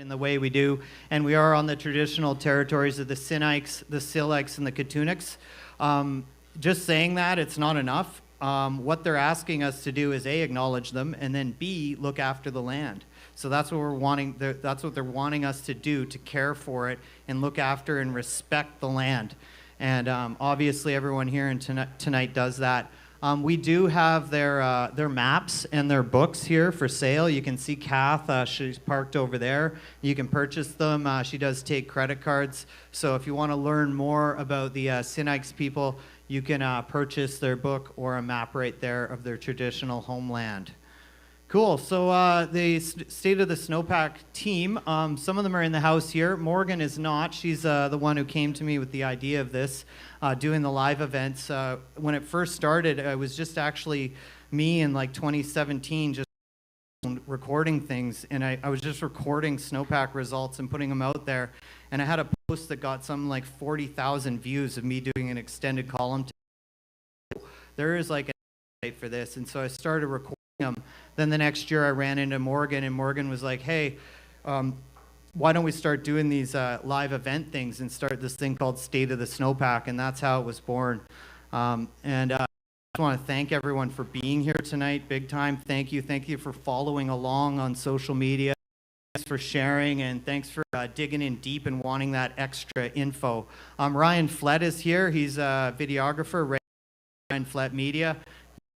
in the way we do, and we are on the traditional territories of the Sinaiks, the Sileks, and the Kootenayks. Just saying that, it's not enough. What they're asking us to do is A, acknowledge them, and then B, look after the land. So that's what we're wanting. That's what they're wanting us to do, to care for it and look after and respect the land. And obviously, everyone here tonight does that. We do have their maps and their books here for sale. You can see Kath, she's parked over there. You can purchase them. She does take credit cards. So if you want to learn more about the Sinaiks people, you can purchase their book or a map right there of their traditional homeland. Cool. So the State of the Snowpack team, some of them are in the house here. Morgan is not. She's the one who came to me with the idea of this, doing the live events. When it first started, it was just actually me in like 2017 just recording things. And I was just recording Snowpack results and putting them out there. And I had a post that got something like 40,000 views of me doing an extended column. There is like a for this. And so I started recording them. Then the next year I ran into Morgan, and Morgan was like, hey, why don't we start doing these live event things and start this thing called State of the Snowpack? And that's how it was born. I just want to thank everyone for being here tonight, big time. Thank you for following along on social media. Thanks for sharing, and thanks for digging in deep and wanting that extra info. Ryan Flett is here. He's a videographer, Ryan Flett Media.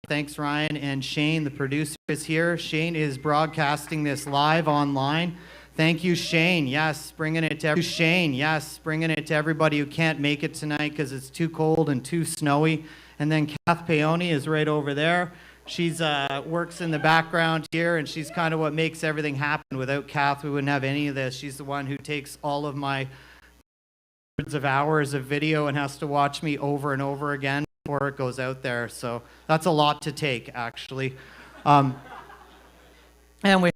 Thanks, Ryan. And Shane, the producer, is here. Shane is broadcasting this live online. Thank you, Shane. Yes, bringing it to everybody who can't make it tonight because it's too cold and too snowy. And then Kath Peone is right over there. She's works in the background here, and she's kind of what makes everything happen. Without Kath, we wouldn't have any of this. She's the one who takes all of my hundreds of hours of video and has to watch me over and over again before it goes out there. So that's a lot to take, actually. And we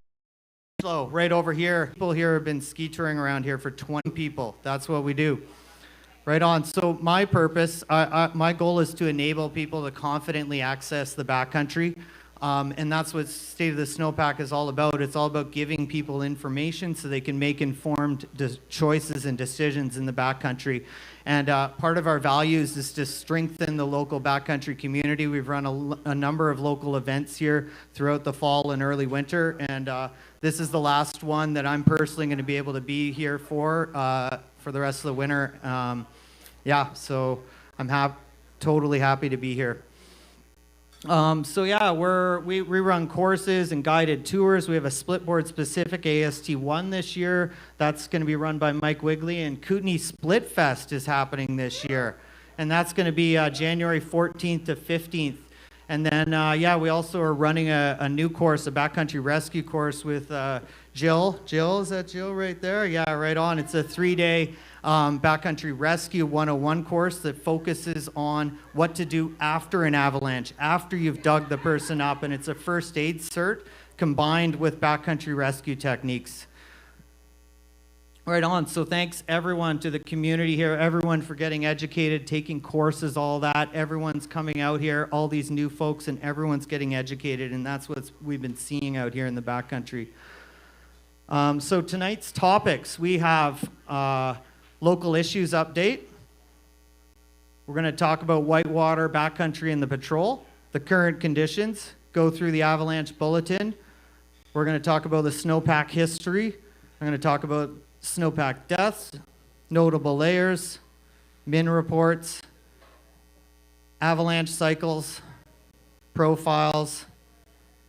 right over here. People here have been ski touring around here for 20 people. That's what we do. Right on. So my purpose, my goal is to enable people to confidently access the backcountry. And that's what State of the Snowpack is all about. It's all about giving people information so they can make informed choices and decisions in the backcountry. And part of our values is to strengthen the local backcountry community. We've run a number of local events here throughout the fall and early winter. And this is the last one that I'm personally going to be able to be here for the rest of the winter. So I'm totally happy to be here. We run courses and guided tours. We have a Splitboard specific AST1 this year. That's going to be run by Mike Wigley, and Kootenay Split Fest is happening this year. And that's going to be January 14th to 15th. And then, we also are running a new course, a backcountry rescue course with Jill. Jill, is that Jill right there? Yeah, right on. It's a 3-day backcountry rescue 101 course that focuses on what to do after an avalanche, after you've dug the person up. And it's a first aid cert combined with backcountry rescue techniques. Right on. So thanks everyone to the community here, everyone for getting educated, taking courses, all that. Everyone's coming out here, all these new folks, and everyone's getting educated, and that's what we've been seeing out here in the backcountry. So tonight's topics, we have local issues update. We're going to talk about whitewater, backcountry, and the patrol, the current conditions, go through the avalanche bulletin. We're going to talk about the snowpack history. I'm going to talk about snowpack deaths, notable layers, min reports, avalanche cycles, profiles,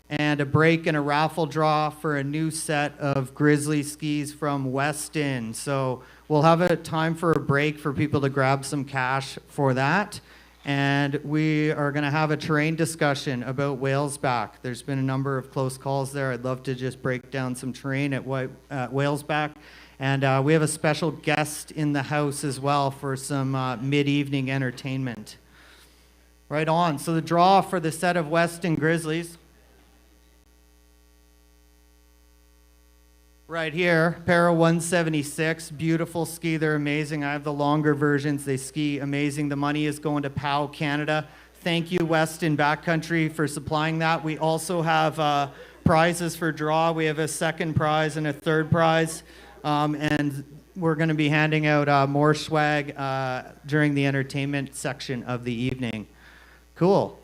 and a break and a raffle draw for a new set of Grizzly skis from Weston. So we'll have a time for a break for people to grab some cash for that. And we are going to have a terrain discussion about Whalesback. There's been a number of close calls there. I'd love to just break down some terrain at Whalesback. And we have a special guest in the house as well for some mid-evening entertainment. Right on. So the draw for the set of Weston Grizzlies. Right here, Para 176, beautiful ski. They're amazing. I have the longer versions. They ski amazing. The money is going to POW Canada. Thank you, Weston Backcountry, for supplying that. We also have prizes for draw. We have a second prize and a third prize. And we're going to be handing out more swag during the entertainment section of the evening. Cool.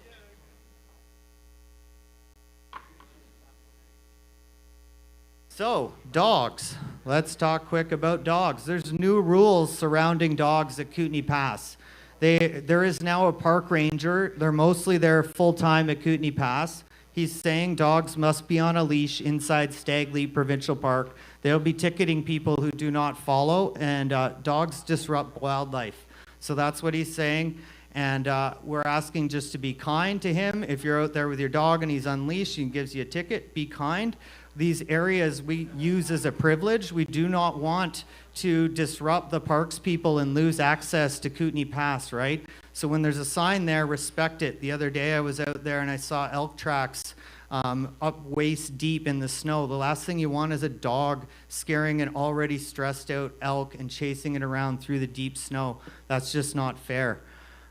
So, dogs. Let's talk quick about dogs. There's new rules surrounding dogs at Kootenay Pass. There is now a park ranger. They're mostly there full-time at Kootenay Pass. He's saying dogs must be on a leash inside Stag Leap Provincial Park. They'll be ticketing people who do not follow, and dogs disrupt wildlife. So that's what he's saying. And we're asking just to be kind to him. If you're out there with your dog and he's unleashed and gives you a ticket, be kind. These areas we use as a privilege. We do not want to disrupt the parks people and lose access to Kootenay Pass, right? So when there's a sign there, respect it. The other day I was out there and I saw elk tracks up waist deep in the snow. The last thing you want is a dog scaring an already stressed out elk and chasing it around through the deep snow. That's just not fair.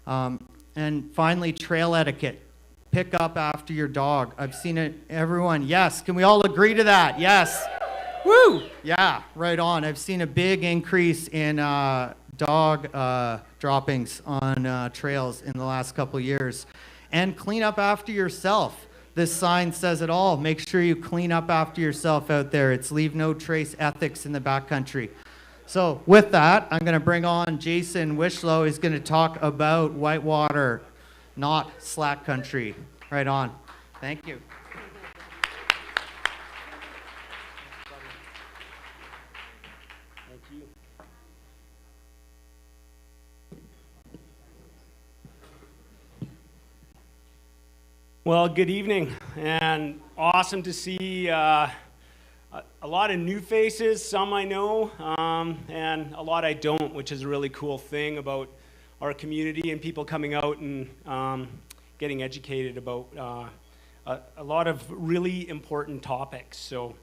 And finally, trail etiquette. Pick up after your dog. I've seen it, everyone. Yes, can we all agree to that? Yes. Woo! Yeah, right on. I've seen a big increase in dog droppings on trails in the last couple of years. And clean up after yourself. This sign says it all. Make sure you clean up after yourself out there. It's leave no trace ethics in the backcountry. So with that, I'm going to bring on Jason Wishlow. He's going to talk about whitewater, not slack country. Right on. Thank you. Thank you. Well, good evening, and awesome to see a lot of new faces, some I know, and a lot I don't, which is a really cool thing about our community and people coming out and getting educated about a lot of really important topics. So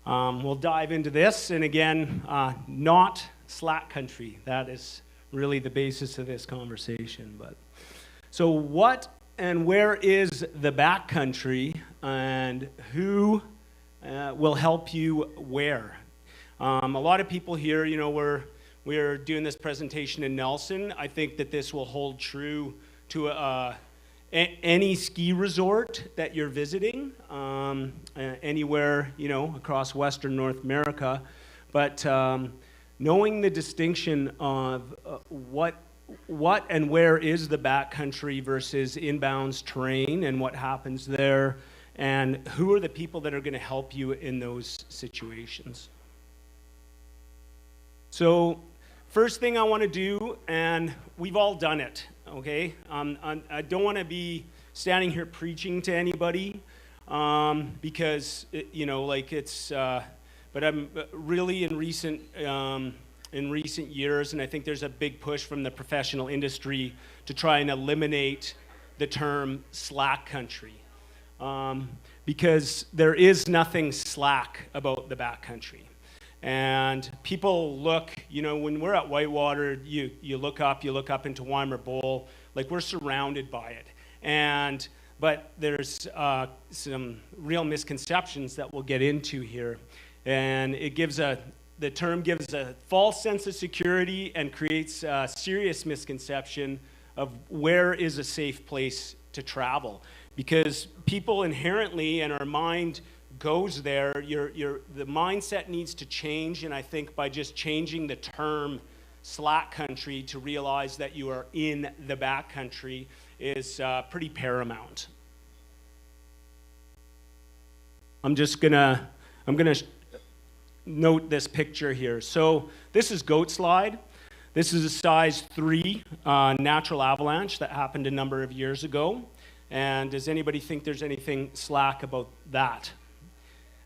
we'll dive into this, and again, not slack country. That is really the basis of this conversation. But so what and where is the backcountry, and who will help you where? A lot of people here, you know, we're doing this presentation in Nelson. I think that this will hold true to any ski resort that you're visiting, anywhere, you know, across Western North America. But knowing the distinction of what and where is the backcountry versus inbounds terrain and what happens there, and who are the people that are going to help you in those situations. So first thing I want to do, and we've all done it, okay? I don't want to be standing here preaching to anybody because, you know, like it's, but I'm really in recent years, and I think there's a big push from the professional industry to try and eliminate the term slack country. Because there is nothing slack about the backcountry. And people look, you know, when we're at Whitewater, you look up into Weimer Bowl, like we're surrounded by it. But there's some real misconceptions that we'll get into here. And it gives the term gives a false sense of security and creates a serious misconception of where is a safe place to travel. Because people inherently, and our mind goes there, the mindset needs to change, and I think by just changing the term slack country to realize that you are in the backcountry is pretty paramount. I'm gonna note this picture here. So this is Goat Slide. This is a size 3 natural avalanche that happened a number of years ago. And does anybody think there's anything slack about that?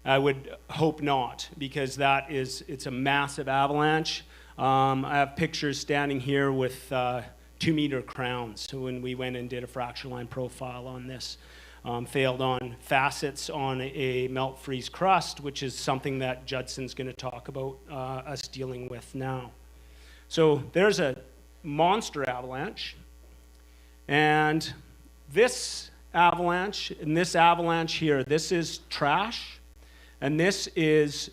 I would hope not, because it's a massive avalanche. I have pictures standing here with 2-meter crowns. So when we went and did a fracture line profile on this, failed on facets on a melt freeze crust, which is something that Judson's going to talk about us dealing with now. So there's a monster avalanche, and this avalanche and this avalanche here, this is trash, and this is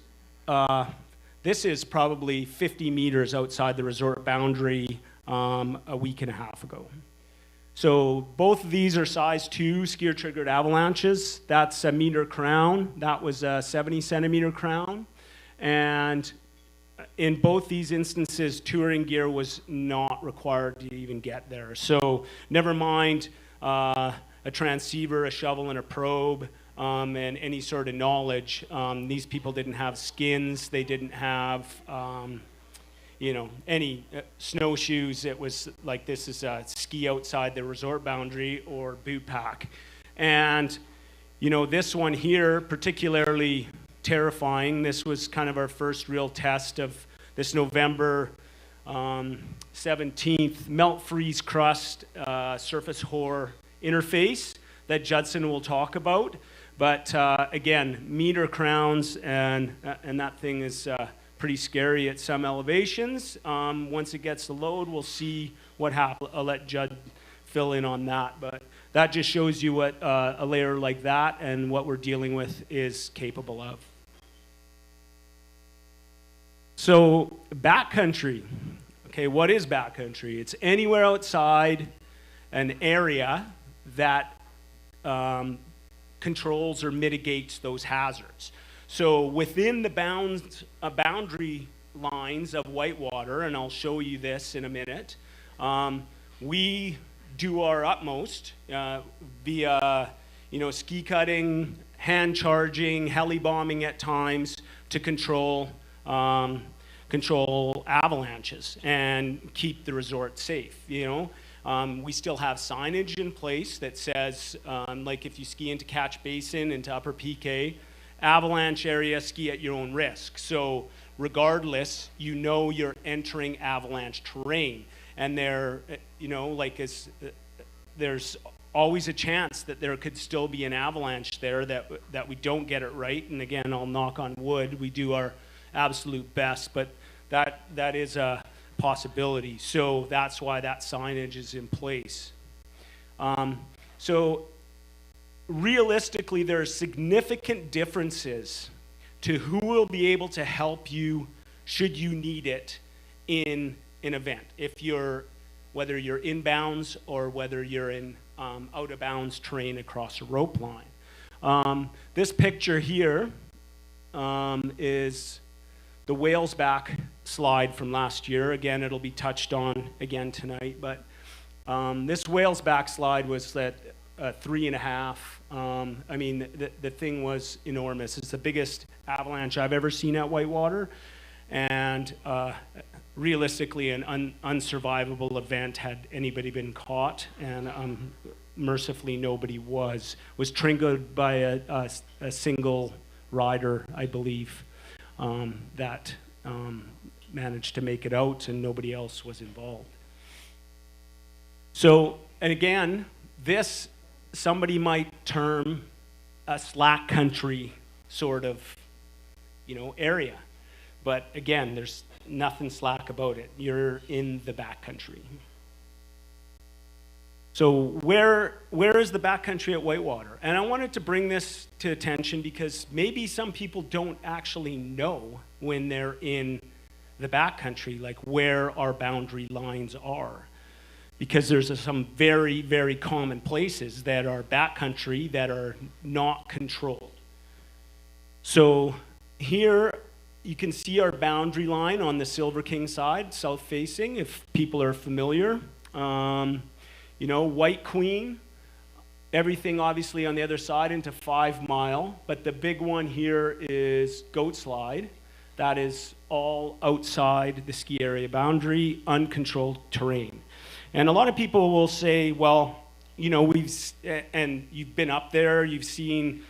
probably 50 meters outside the resort boundary a week and a half ago. So both of these are size 2 skier triggered avalanches. That's a meter crown. That was a 70 centimeter crown. And in both these instances, touring gear was not required to even get there. So never mind a transceiver, a shovel, and a probe, and any sort of knowledge. These people didn't have skins. They didn't have any snowshoes. It was like, this is a ski outside the resort boundary or boot pack. And, this one here, particularly terrifying. This was kind of our first real test of this November 17th melt freeze crust surface hoar interface that Judson will talk about. But again, meter crowns, and that thing is pretty scary at some elevations. Once it gets the load, we'll see what happens. I'll let Judd fill in on that. But that just shows you what a layer like that and what we're dealing with is capable of. So backcountry. Okay, what is backcountry? It's anywhere outside an area that controls or mitigates those hazards. So within the boundary lines of whitewater, and I'll show you this in a minute, we do our utmost via ski cutting, hand charging, heli bombing at times to control avalanches and keep the resort safe. We still have signage in place that says, like if you ski into Catch Basin, into Upper PK, avalanche area, ski at your own risk. So regardless, you're entering avalanche terrain. And there's always a chance that there could still be an avalanche there that we don't get it right. And again, I'll knock on wood, we do our absolute best, but that is a possibility. So that's why that signage is in place. So realistically, there are significant differences to who will be able to help you should you need it in an event. Whether you're inbounds or whether you're in out of bounds terrain across a rope line. This picture here is the Whales Back slide from last year. Again, it'll be touched on again tonight, but this Whales Back slide was at 3.5. The thing was enormous. It's the biggest avalanche I've ever seen at Whitewater, and realistically an unsurvivable event had anybody been caught, and mercifully nobody was triggered by a single rider, I believe, that managed to make it out, and nobody else was involved. So, and again, this somebody might term a slack country sort of area, but again, there's nothing slack about it. You're in the backcountry. So where is the backcountry at Whitewater? And I wanted to bring this to attention because maybe some people don't actually know when they're in the backcountry, like where our boundary lines are. Because there's some very, very common places that are backcountry that are not controlled. So here you can see our boundary line on the Silver King side, south facing, if people are familiar. White Queen, everything obviously on the other side into 5 Mile, but the big one here is Goat Slide. That is all outside the ski area boundary, uncontrolled terrain. And a lot of people will say, well, and you've been up there, you've seen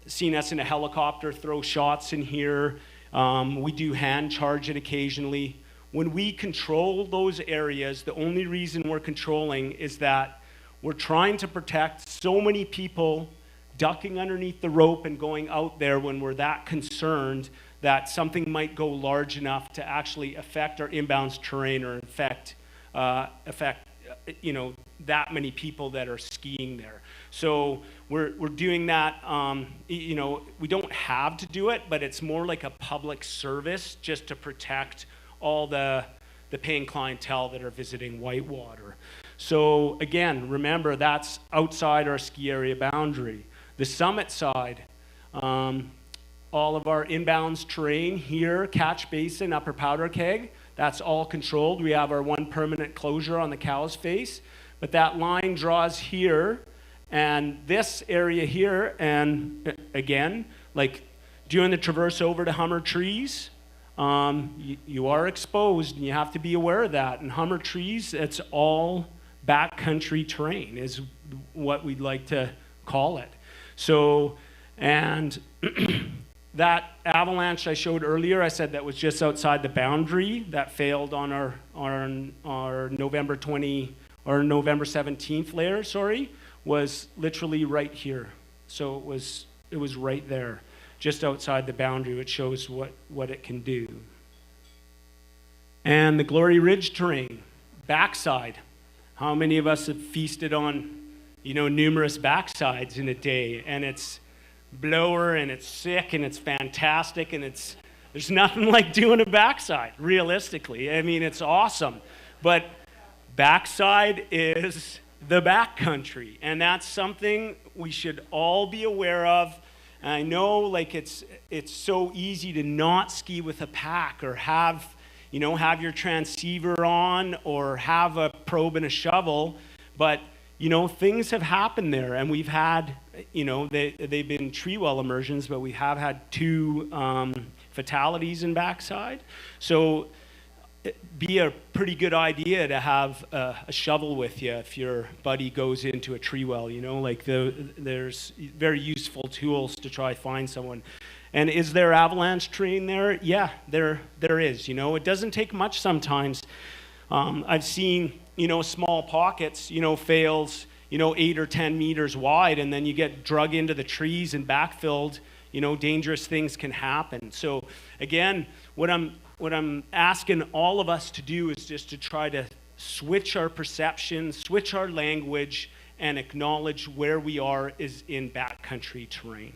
us in a helicopter throw shots in here. We do hand charge it occasionally. When we control those areas, the only reason we're controlling is that we're trying to protect so many people ducking underneath the rope and going out there when we're that concerned that something might go large enough to actually affect our inbounds terrain or affect that many people that are skiing there. So we're doing that, we don't have to do it, but it's more like a public service just to protect all the paying clientele that are visiting Whitewater. So again, remember that's outside our ski area boundary. The summit side, all of our inbounds terrain here, catch basin, upper powder keg, that's all controlled. We have our one permanent closure on the cow's face, but that line draws here, and this area here, and again, like doing the traverse over to Hummer trees, you are exposed, and you have to be aware of that. And Hummer trees, it's all backcountry terrain, is what we'd like to call it. So, and that avalanche I showed earlier, I said that was just outside the boundary. That failed on our November 17th layer, was literally right here. So it was right there, just outside the boundary, which shows what it can do. And the Glory Ridge terrain, backside. How many of us have feasted on, numerous backsides in a day? And it's blower, and it's sick, and it's fantastic, and there's nothing like doing a backside, realistically. I mean, it's awesome. But backside is the backcountry, and that's something we should all be aware of. And I know, it's so easy to not ski with a pack, or have your transceiver on, or have a probe and a shovel, but things have happened there, and we've had, they've been tree well immersions, but we have had 2 fatalities in backside. So it'd be a pretty good idea to have a shovel with you if your buddy goes into a tree well, there's very useful tools to try to find someone. And is there avalanche terrain there? Yeah, there is. It doesn't take much sometimes. I've seen, small pockets, fails, 8 or 10 meters wide, and then you get drug into the trees and backfilled, dangerous things can happen. So again, what I'm asking all of us to do is just to try to switch our perception, switch our language, and acknowledge where we are is in backcountry terrain.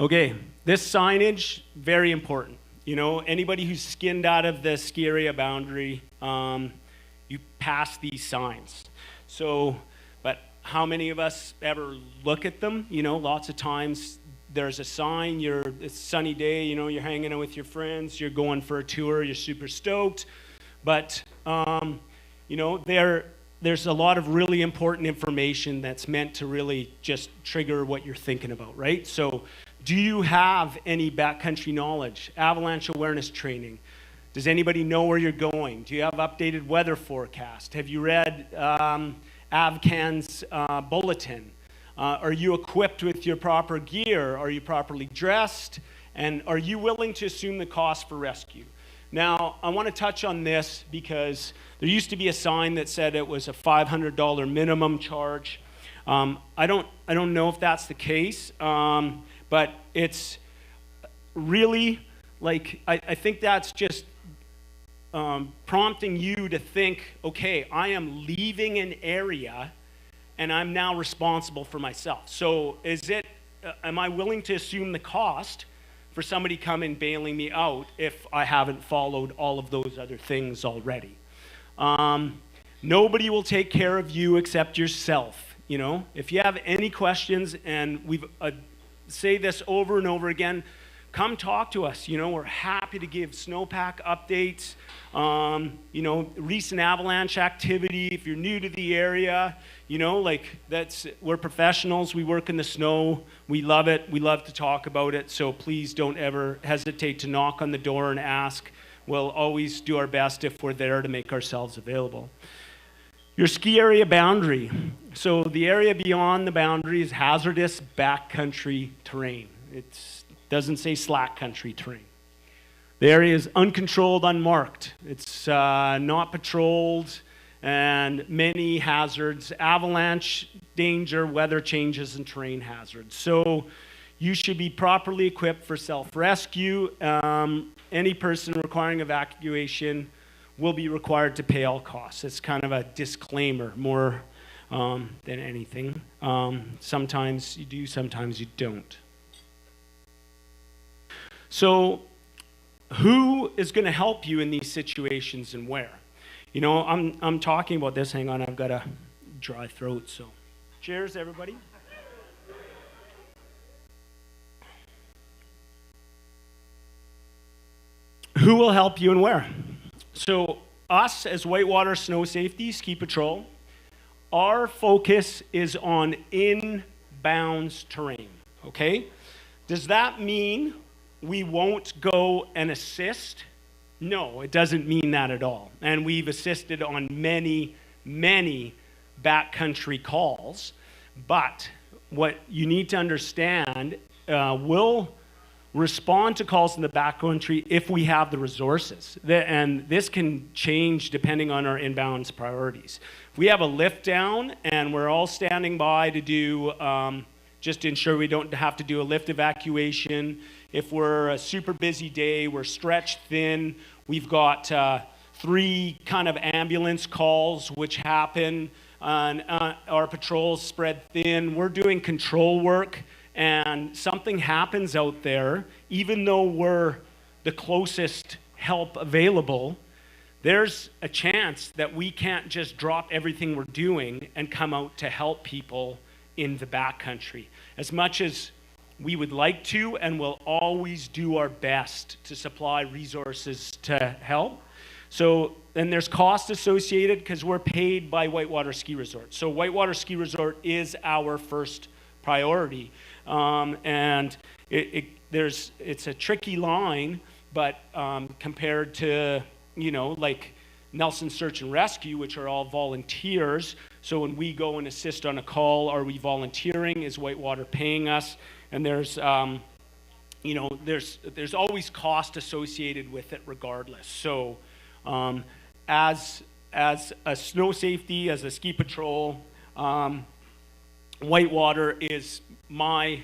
Okay, this signage, very important. Anybody who's skinned out of the ski area boundary, you pass these signs. So, but how many of us ever look at them? Lots of times there's a sign, it's a sunny day, you're hanging out with your friends, you're going for a tour, you're super stoked. But, there's a lot of really important information that's meant to really just trigger what you're thinking about, right? So, do you have any backcountry knowledge, avalanche awareness training? Does anybody know where you're going? Do you have updated weather forecast? Have you read AvCan's bulletin? Are you equipped with your proper gear? Are you properly dressed? And are you willing to assume the cost for rescue? Now, I want to touch on this because there used to be a sign that said it was a $500 minimum charge. I don't know if that's the case. But it's really I think that's just prompting you to think, okay, I am leaving an area and I'm now responsible for myself. So am I willing to assume the cost for somebody coming bailing me out if I haven't followed all of those other things already? Nobody will take care of you except yourself. If you have any questions, and we've say this over and over again, come talk to us. We're happy to give Snowpack updates, recent avalanche activity. If you're new to the area, we're professionals. We work in the snow. We love it. We love to talk about it. So please don't ever hesitate to knock on the door and ask. We'll always do our best if we're there to make ourselves available. Your ski area boundary. So the area beyond the boundary is hazardous backcountry terrain. It doesn't say slack country terrain. The area is uncontrolled, unmarked. It's not patrolled, and many hazards, avalanche danger, weather changes, and terrain hazards. So you should be properly equipped for self-rescue. Any person requiring evacuation will be required to pay all costs. It's kind of a disclaimer, more than anything. Sometimes you do, sometimes you don't. So who is going to help you in these situations and where? You know, I'm talking about this. Hang on, I've got a dry throat, so cheers, everybody. Who will help you and where? So us as Whitewater Snow Safety Ski Patrol, our focus is on inbounds terrain, okay? Does that mean we won't go and assist? No, it doesn't mean that at all. And we've assisted on many, many backcountry calls. But what you need to understand, we'll respond to calls in the backcountry if we have the resources. And this can change depending on our inbounds priorities. If we have a lift down and we're all standing by to do, just to ensure we don't have to do a lift evacuation. If we're a super busy day, we're stretched thin, we've got 3 kind of ambulance calls which happen, and our patrols spread thin, we're doing control work, and something happens out there, even though we're the closest help available, there's a chance that we can't just drop everything we're doing and come out to help people in the backcountry. As much as we would like to, and we'll always do our best to supply resources to help. So then there's cost associated because we're paid by Whitewater Ski Resort. So Whitewater Ski Resort is our first priority. And it's a tricky line, but compared to, you know, like Nelson Search and Rescue, which are all volunteers. So when we go and assist on a call, are we volunteering? Is Whitewater paying us? And there's, you know, there's always cost associated with it regardless. So as a snow safety, as a ski patrol, Whitewater is my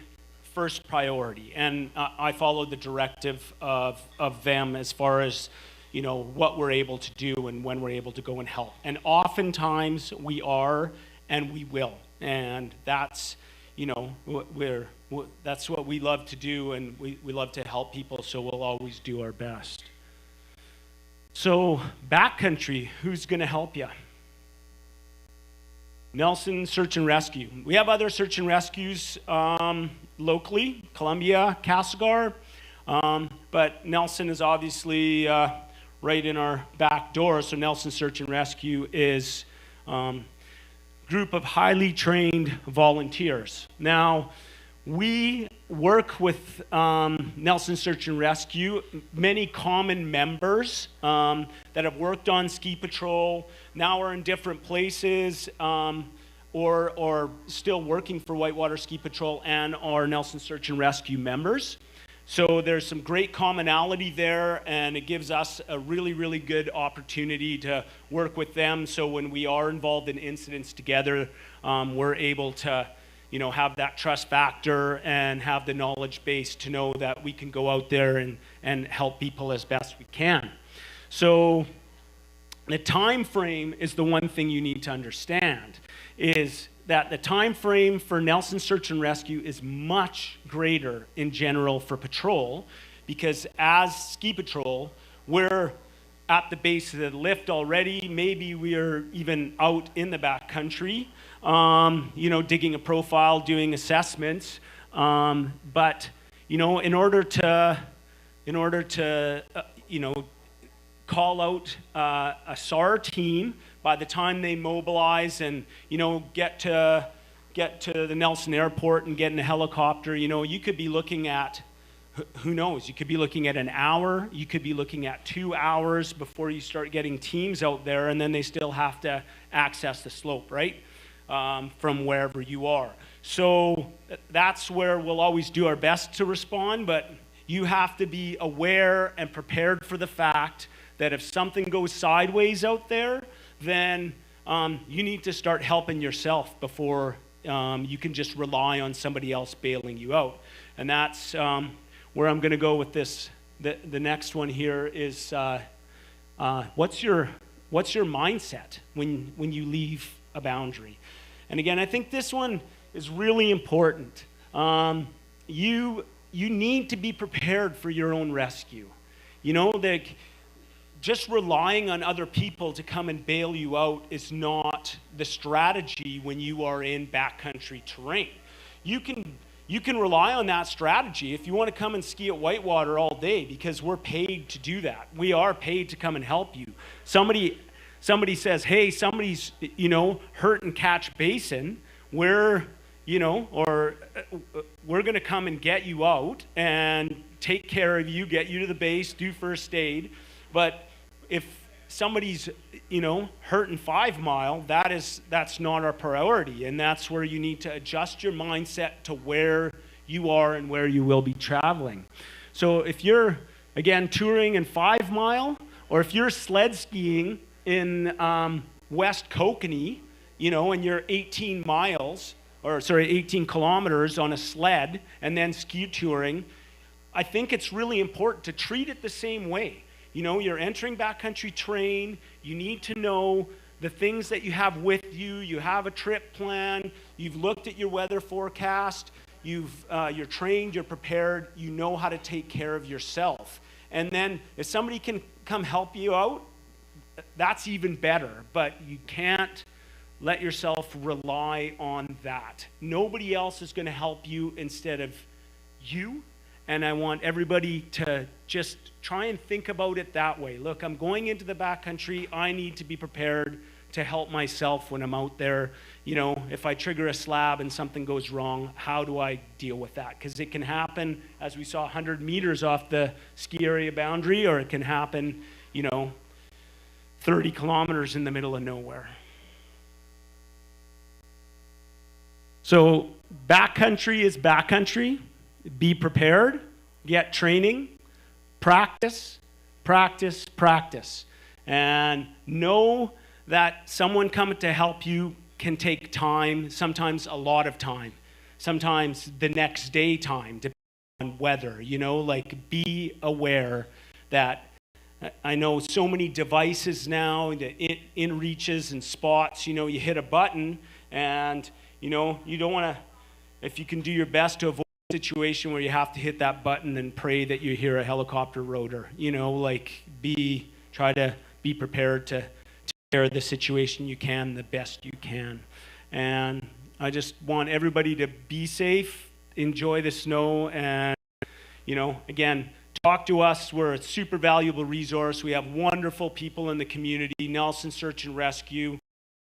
first priority, and I follow the directive of them as far as, you know, what we're able to do and when we're able to go and help. And oftentimes we are, and we will, and that's, you know, that's what we love to do, and we love to help people, so we'll always do our best. So backcountry, who's going to help you? Nelson Search and Rescue. We have other search and rescues locally, Columbia, Castlegar, but Nelson is obviously right in our back door, so Nelson Search and Rescue is a group of highly trained volunteers. Now, we work with Nelson Search and Rescue, many common members that have worked on ski patrol, now are in different places, or still working for Whitewater Ski Patrol and are Nelson Search and Rescue members. So there's some great commonality there, and it gives us a really, really good opportunity to work with them. So when we are involved in incidents together, we're able to, you know, have that trust factor and have the knowledge base to know that we can go out there and help people as best we can. So the time frame is the one thing you need to understand, is that the time frame for Nelson Search and Rescue is much greater in general for patrol, because as ski patrol, we're at the base of the lift already. Maybe we're even out in the backcountry, you know, digging a profile, doing assessments. But, you know, in order to you know, call out a SAR team, by the time they mobilize and, you know, get to the Nelson Airport and get in a helicopter, you know, you could be looking at, who knows, you could be looking at an hour, you could be looking at 2 hours before you start getting teams out there, and then they still have to access the slope, right, from wherever you are. So that's where we'll always do our best to respond, but you have to be aware and prepared for the fact that if something goes sideways out there, then you need to start helping yourself before you can just rely on somebody else bailing you out. And that's where I'm going to go with this. The next one here is what's your mindset when you leave a boundary? And again, I think this one is really important. You need to be prepared for your own rescue. You know, just relying on other people to come and bail you out is not the strategy when you are in backcountry terrain. You can rely on that strategy if you want to come and ski at Whitewater all day, because we're paid to do that. We are paid to come and help you. Somebody says, hey, somebody's, hurt in Catch Basin, we're going to come and get you out and take care of you, get you to the base, do first aid. But if somebody's, hurt in 5 Mile, that's not our priority. And that's where you need to adjust your mindset to where you are and where you will be traveling. So if you're, again, touring in 5 Mile, or if you're sled skiing in West Kootenay, and you're 18 kilometers on a sled and then ski touring, I think it's really important to treat it the same way. You're entering backcountry terrain. You need to know the things that you have with you. You have a trip plan. You've looked at your weather forecast. You're trained. You're prepared. You know how to take care of yourself. And then if somebody can come help you out, that's even better. But you can't let yourself rely on that. Nobody else is going to help you instead of you. And I want everybody to just try and think about it that way. Look, I'm going into the backcountry. I need to be prepared to help myself when I'm out there. If I trigger a slab and something goes wrong, how do I deal with that? Because it can happen, as we saw, 100 meters off the ski area boundary, or it can happen, 30 kilometers in the middle of nowhere. So backcountry is backcountry. Be prepared, get training, practice, practice, practice. And know that someone coming to help you can take time, sometimes a lot of time, sometimes the next day time, depending on weather. Be aware that I know so many devices now, the in reaches and spots, you hit a button and, you don't want to, if you can do your best to avoid situation where you have to hit that button and pray that you hear a helicopter rotor. Try to be prepared to take care of the situation you can the best you can. And I just want everybody to be safe, enjoy the snow, and again, talk to us. We're a super valuable resource. We have wonderful people in the community. Nelson Search and Rescue.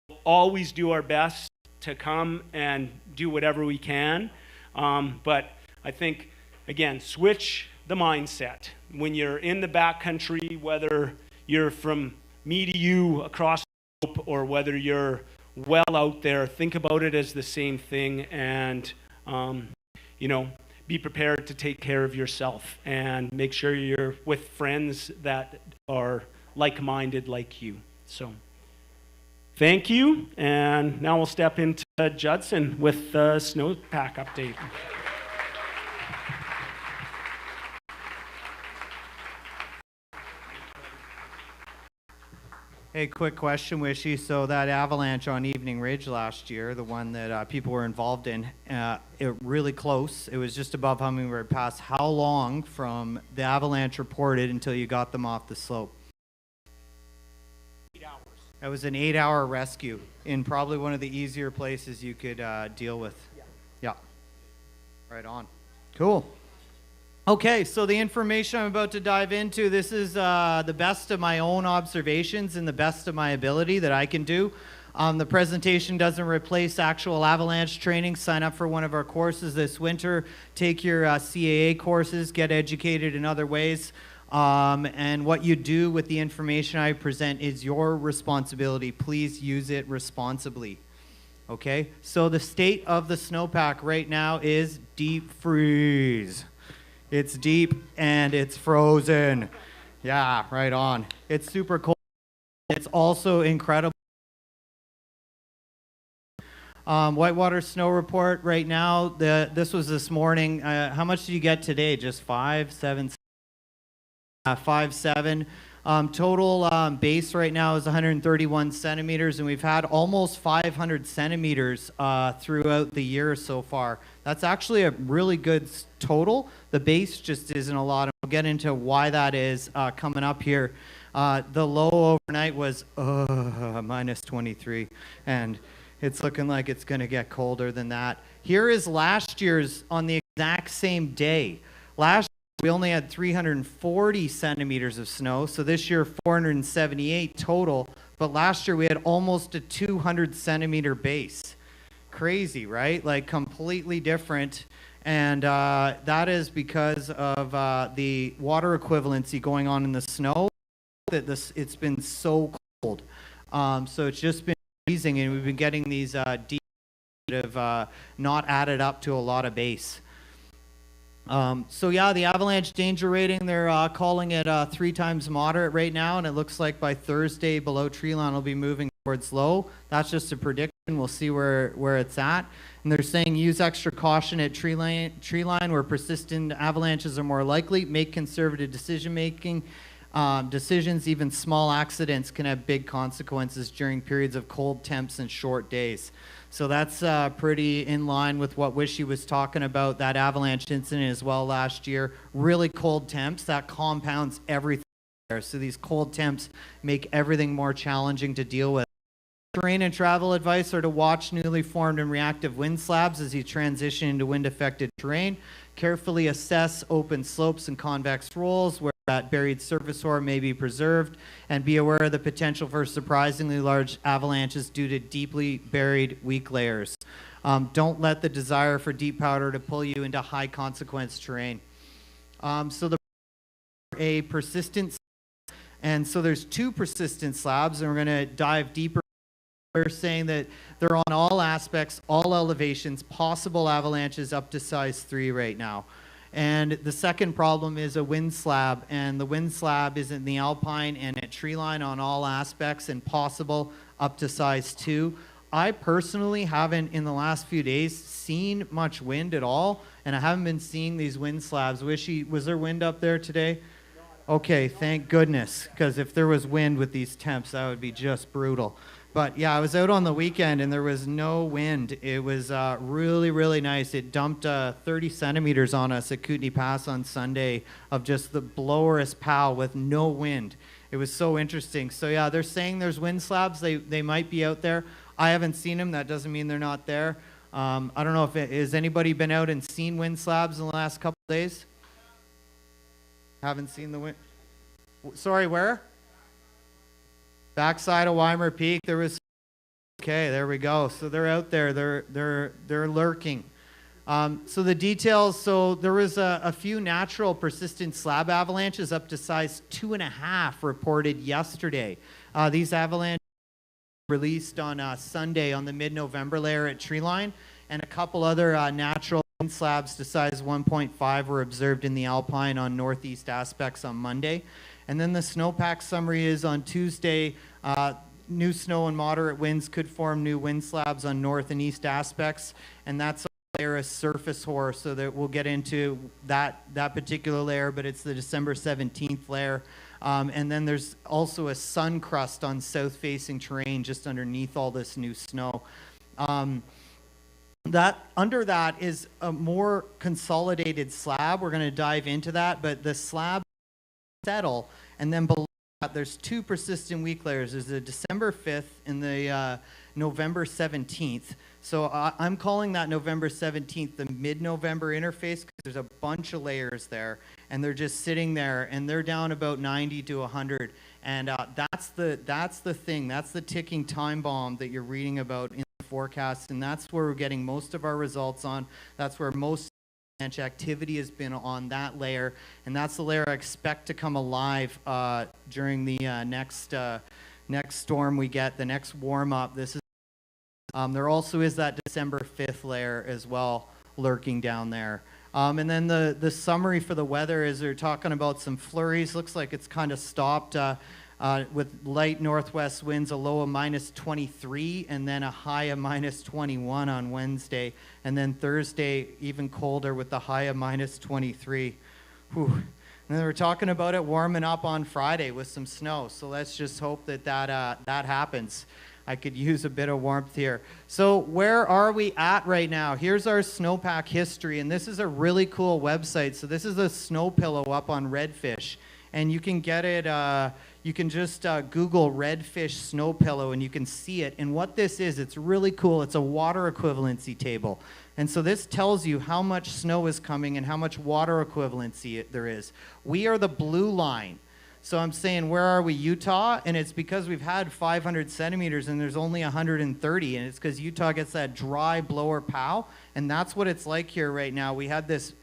We'll always do our best to come and do whatever we can. But I think, again, switch the mindset. When you're in the backcountry, whether you're from me to you across the globe or whether you're well out there, think about it as the same thing, and, be prepared to take care of yourself and make sure you're with friends that are like-minded like you. So thank you, and now we'll step into Judson with the Snowpack update. Hey, quick question, Wishy. So that avalanche on Evening Ridge last year, the one that people were involved in, it really close. It was just above Hummingbird Pass. How long from the avalanche reported until you got them off the slope? 8 hours. It was an 8-hour rescue in probably one of the easier places you could deal with. Yeah. Right on. Cool. Okay, so the information I'm about to dive into, this is the best of my own observations and the best of my ability that I can do. The presentation doesn't replace actual avalanche training. Sign up for one of our courses this winter. Take your CAA courses, get educated in other ways. And what you do with the information I present is your responsibility. Please use it responsibly. Okay, so the state of the snowpack right now is deep freeze. It's deep and it's frozen. Yeah, right on. It's super cold. It's also incredible. Whitewater snow report right now. This was this morning. How much did you get today? Just 5, 7, 5, 7. Total base right now is 131 centimeters, and we've had almost 500 centimeters throughout the year so far. That's actually a really good total. The base just isn't a lot, and we'll get into why that is coming up here. The low overnight was minus 23, and it's looking like it's going to get colder than that. Here is last year's on the exact same day. Last we only had 340 centimeters of snow, so this year 478 total, but last year we had almost a 200 centimeter base. Crazy, right? Like completely different, and that is because of the water equivalency going on in the snow, that it's been so cold. So it's just been freezing, and we've been getting these deep that have not added up to a lot of base. So yeah, the avalanche danger rating, they're calling it 3 times moderate right now, and it looks like by Thursday below tree line will be moving towards low. That's just a prediction. We'll see where it's at. And they're saying use extra caution at tree line where persistent avalanches are more likely. Make conservative decisions. Even small accidents can have big consequences during periods of cold temps and short days. So that's pretty in line with what Wishy was talking about, that avalanche incident as well last year. Really cold temps, that compounds everything there. So these cold temps make everything more challenging to deal with. Terrain and travel advice are to watch newly formed and reactive wind slabs as you transition into wind-affected terrain. Carefully assess open slopes and convex rolls where that buried surface ore may be preserved, and be aware of the potential for surprisingly large avalanches due to deeply buried weak layers. Don't let the desire for deep powder to pull you into high consequence terrain. So a persistent, and so there's 2 persistent slabs, and we're going to dive deeper. They're saying that they're on all aspects, all elevations, possible avalanches up to size 3 right now. And the second problem is a wind slab, and the wind slab is in the alpine and at tree line on all aspects and possible up to size 2. I personally haven't in the last few days seen much wind at all, and I haven't been seeing these wind slabs. Wishy, was there wind up there today? Okay, thank goodness, because if there was wind with these temps, that would be just brutal. But yeah, I was out on the weekend and there was no wind. It was really, really nice. It dumped 30 centimeters on us at Kootenay Pass on Sunday of just the blowerest pow with no wind. It was so interesting. So yeah, they're saying there's wind slabs. They might be out there. I haven't seen them. That doesn't mean they're not there. I don't know if has anybody been out and seen wind slabs in the last couple of days? Haven't seen the wind. Sorry, where? Backside of Weimer Peak. There was. Okay, there we go. So they're out there. They're lurking. So the details. So there was a few natural persistent slab avalanches up to size 2.5 reported yesterday. These avalanches were released on Sunday on the mid-November layer at treeline, and a couple other natural wind slabs to size 1.5 were observed in the alpine on northeast aspects on Monday. And then the snowpack summary is on Tuesday. New snow and moderate winds could form new wind slabs on north and east aspects, and that's a layer of surface ore, so that we'll get into that particular layer, but it's the December 17th layer. And then there's also a sun crust on south-facing terrain just underneath all this new snow. That under that is a more consolidated slab. We're going to dive into that, but the slab settle, and then below that there's 2 persistent weak layers. There's the December 5th and the November 17th. So I'm calling that November 17th the mid-November interface, because there's a bunch of layers there, and they're just sitting there, and they're down about 90 to 100. And that's the thing. That's the ticking time bomb that you're reading about in the forecast, and that's where we're getting most of our results on. That's where most activity has been on that layer, and that's the layer I expect to come alive during the next storm we get, the next warm up. This is there also is that December 5th layer as well lurking down there. And then the summary for the weather is they're talking about some flurries. Looks like it's kind of stopped with light northwest winds, a low of minus 23, and then a high of minus 21 on Wednesday. And then Thursday, even colder with the high of minus 23. Whew. And they were talking about it warming up on Friday with some snow. So let's just hope that that happens. I could use a bit of warmth here. So where are we at right now? Here's our Snowpack history, and this is a really cool website. So this is a snow pillow up on Redfish, and you can get it, you can just Google Redfish snow pillow, and you can see it. And what this is, it's really cool. It's a water equivalency table. And so this tells you how much snow is coming and how much water equivalency there is. We are the blue line. So I'm saying, where are we, Utah? And it's because we've had 500 centimeters and there's only 130. And it's because Utah gets that dry blower pow. And that's what it's like here right now. We had this,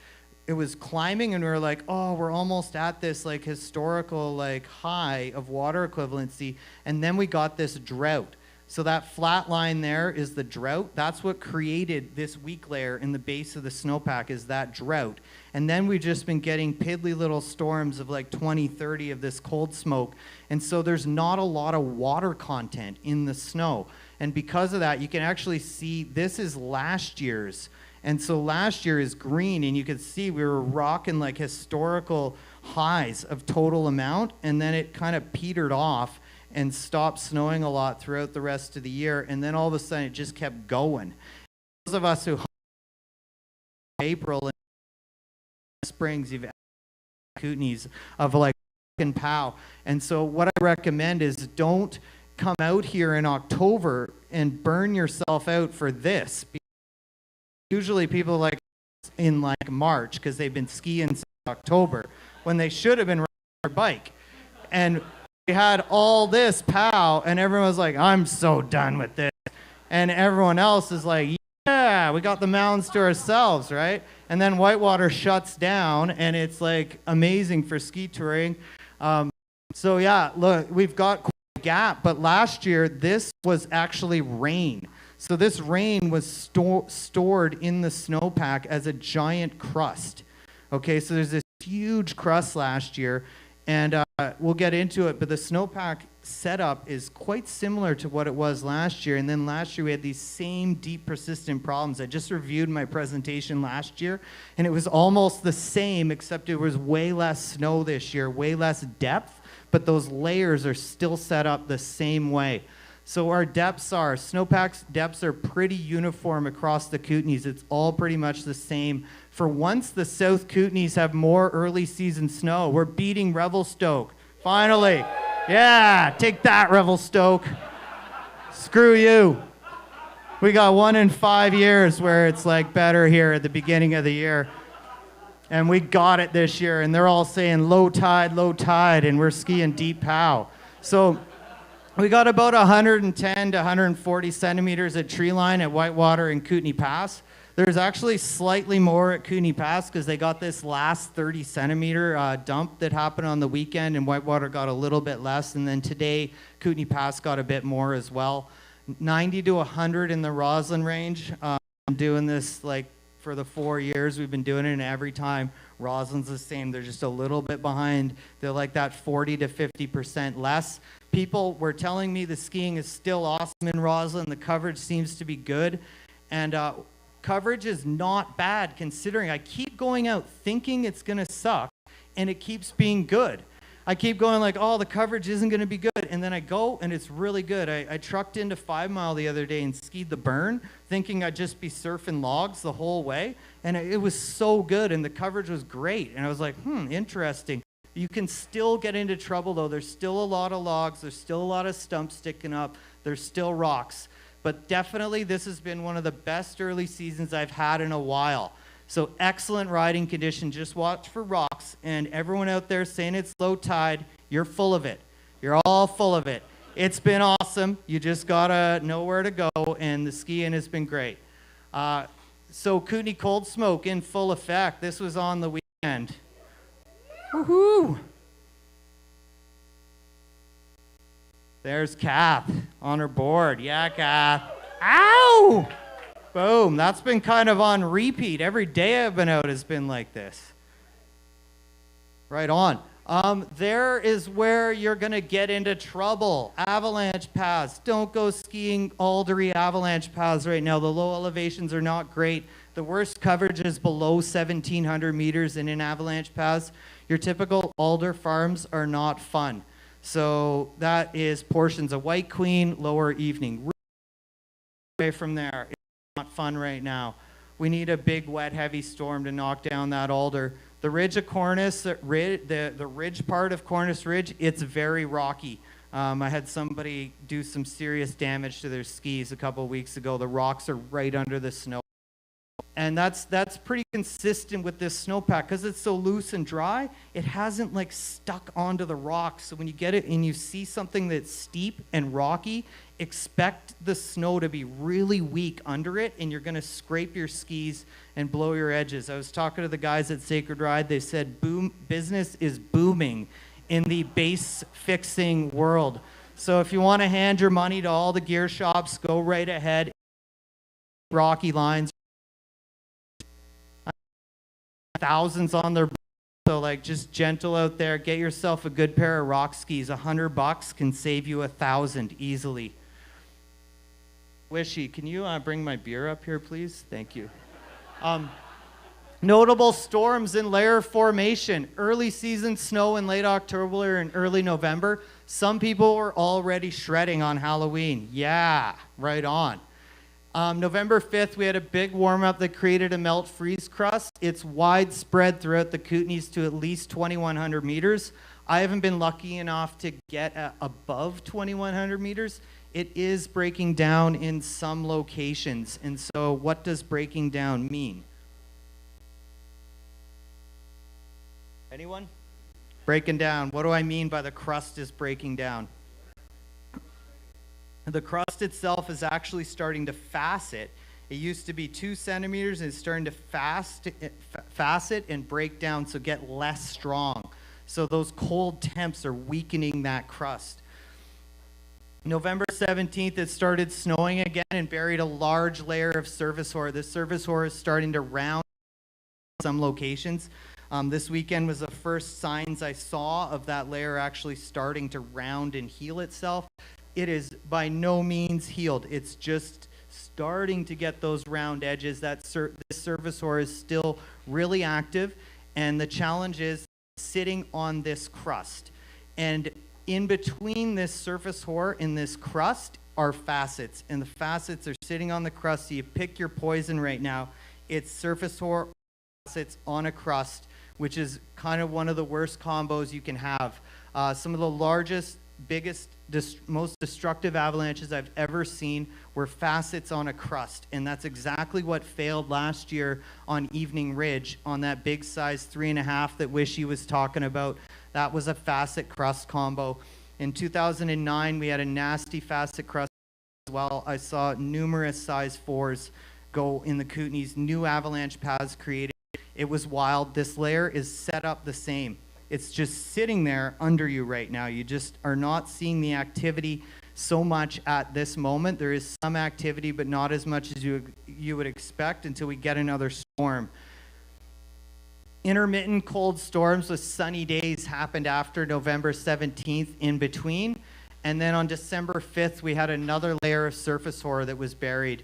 it was climbing and we were like, oh, we're almost at this like historical like high of water equivalency. And then we got this drought. So that flat line there is the drought. That's what created this weak layer in the base of the snowpack, is that drought. And then we've just been getting piddly little storms of like 20, 30 of this cold smoke. And so there's not a lot of water content in the snow. And because of that, you can actually see this is last year's. And so last year is green, and you can see we were rocking like historical highs of total amount, and then it kind of petered off and stopped snowing a lot throughout the rest of the year, and then all of a sudden it just kept going. Those of us who April and springs, you've Kootenays of like pow. And so what I recommend is don't come out here in October and burn yourself out for this. Usually people like in like March because they've been skiing since October when they should have been riding their bike. And we had all this pow, and everyone was like, I'm so done with this. And everyone else is like, yeah, we got the mountains to ourselves, right? And then Whitewater shuts down, and it's like amazing for ski touring. So yeah, look, we've got quite a gap, but last year this was actually rain. So this rain was stored in the snowpack as a giant crust. Okay, so there's this huge crust last year, and we'll get into it, but the snowpack setup is quite similar to what it was last year. And then last year we had these same deep persistent problems. I just reviewed my presentation last year, and it was almost the same, except it was way less snow this year, way less depth, but those layers are still set up the same way. So our depths are, snowpack's depths are pretty uniform across the Kootenays. It's all pretty much the same. For once, the South Kootenays have more early season snow. We're beating Revelstoke. Finally. Yeah, take that, Revelstoke. Screw you. We got 1 in 5 years where it's like better here at the beginning of the year. And we got it this year, and they're all saying low tide, and we're skiing deep pow. So we got about 110 to 140 centimeters at tree line at Whitewater and Kootenay Pass. There's actually slightly more at Kootenay Pass because they got this last 30 centimeter dump that happened on the weekend, and Whitewater got a little bit less. And then today, Kootenay Pass got a bit more as well. 90 to 100 in the Roslyn range. I'm doing this like for the 4 years we've been doing it, and every time Roslyn's the same. They're just a little bit behind. They're like that 40 to 50% less. People were telling me the skiing is still awesome in Roslyn. The coverage seems to be good. And coverage is not bad considering I keep going out thinking it's going to suck, and it keeps being good. I keep going like, oh, the coverage isn't going to be good. And then I go, and it's really good. I trucked into 5 Mile the other day and skied the burn, thinking I'd just be surfing logs the whole way. And it was so good, and the coverage was great. And I was like, interesting. You can still get into trouble, though. There's still a lot of logs. There's still a lot of stumps sticking up. There's still rocks. But definitely, this has been one of the best early seasons I've had in a while. So excellent riding condition. Just watch for rocks. And everyone out there saying it's low tide, you're full of it. You're all full of it. It's been awesome. You just got to know where to go, and the skiing has been great. So Kootenay Cold Smoke in full effect. This was on the weekend. Woohoo! There's Kath on her board. Yeah, Kath. Ow! Boom. That's been kind of on repeat. Every day I've been out has been like this. Right on. There is where you're going to get into trouble. Avalanche paths. Don't go skiing Aldery avalanche paths right now. The low elevations are not great. The worst coverage is below 1,700 meters in avalanche paths. Your typical alder farms are not fun. So that is portions of White Queen, Lower Evening. Away from there, it's not fun right now. We need a big, wet, heavy storm to knock down that alder. The ridge of Cornice, the ridge part of Cornice Ridge, it's very rocky. I had somebody do some serious damage to their skis a couple of weeks ago. The rocks are right under the snow. And that's pretty consistent with this snowpack. Because it's so loose and dry, it hasn't like stuck onto the rocks. So when you get it and you see something that's steep and rocky, expect the snow to be really weak under it, and you're going to scrape your skis and blow your edges. I was talking to the guys at Sacred Ride. They said business is booming in the base fixing world. So if you want to hand your money to all the gear shops, go right ahead. Rocky lines. Thousands on their, so like just gentle out there. Get yourself a good pair of rock skis. $100 can save you 1,000 easily. Wishy, can you bring my beer up here, please? Thank you. Notable storms in layer formation. Early season snow in late October and early November. Some people were already shredding on Halloween. Yeah, right on. November 5th, we had a big warm-up that created a melt freeze crust. It's widespread throughout the Kootenays to at least 2,100 meters. I haven't been lucky enough to get above 2,100 meters. It is breaking down in some locations. And so what does breaking down mean? Anyone? Breaking down. What do I mean by the crust is breaking down? The crust itself is actually starting to facet. It used to be 2 centimeters, and it's starting to facet and break down, so get less strong. So those cold temps are weakening that crust. November 17th, it started snowing again and buried a large layer of surface hoar. This surface hoar is starting to round some locations. This weekend was the first signs I saw of that layer actually starting to round and heal itself. It is by no means healed. It's just starting to get those round edges. This surface hoar is still really active, and the challenge is sitting on this crust. And in between this surface hoar and this crust are facets, and the facets are sitting on the crust. So you pick your poison right now. It's surface hoar facets on a crust, which is kind of one of the worst combos you can have. Some of the largest, biggest, most destructive avalanches I've ever seen were facets on a crust, and that's exactly what failed last year on Evening Ridge on that big size 3.5 that Wishy was talking about. That was a facet crust combo. In 2009, we had a nasty facet crust as well. I saw numerous size 4s go in the Kootenays, new avalanche paths created. It was wild. This layer is set up the same. It's just sitting there under you right now. You just are not seeing the activity so much at this moment. There is some activity, but not as much as you would expect until we get another storm. Intermittent cold storms with sunny days happened after November 17th in between. And then on December 5th, we had another layer of surface hoar that was buried.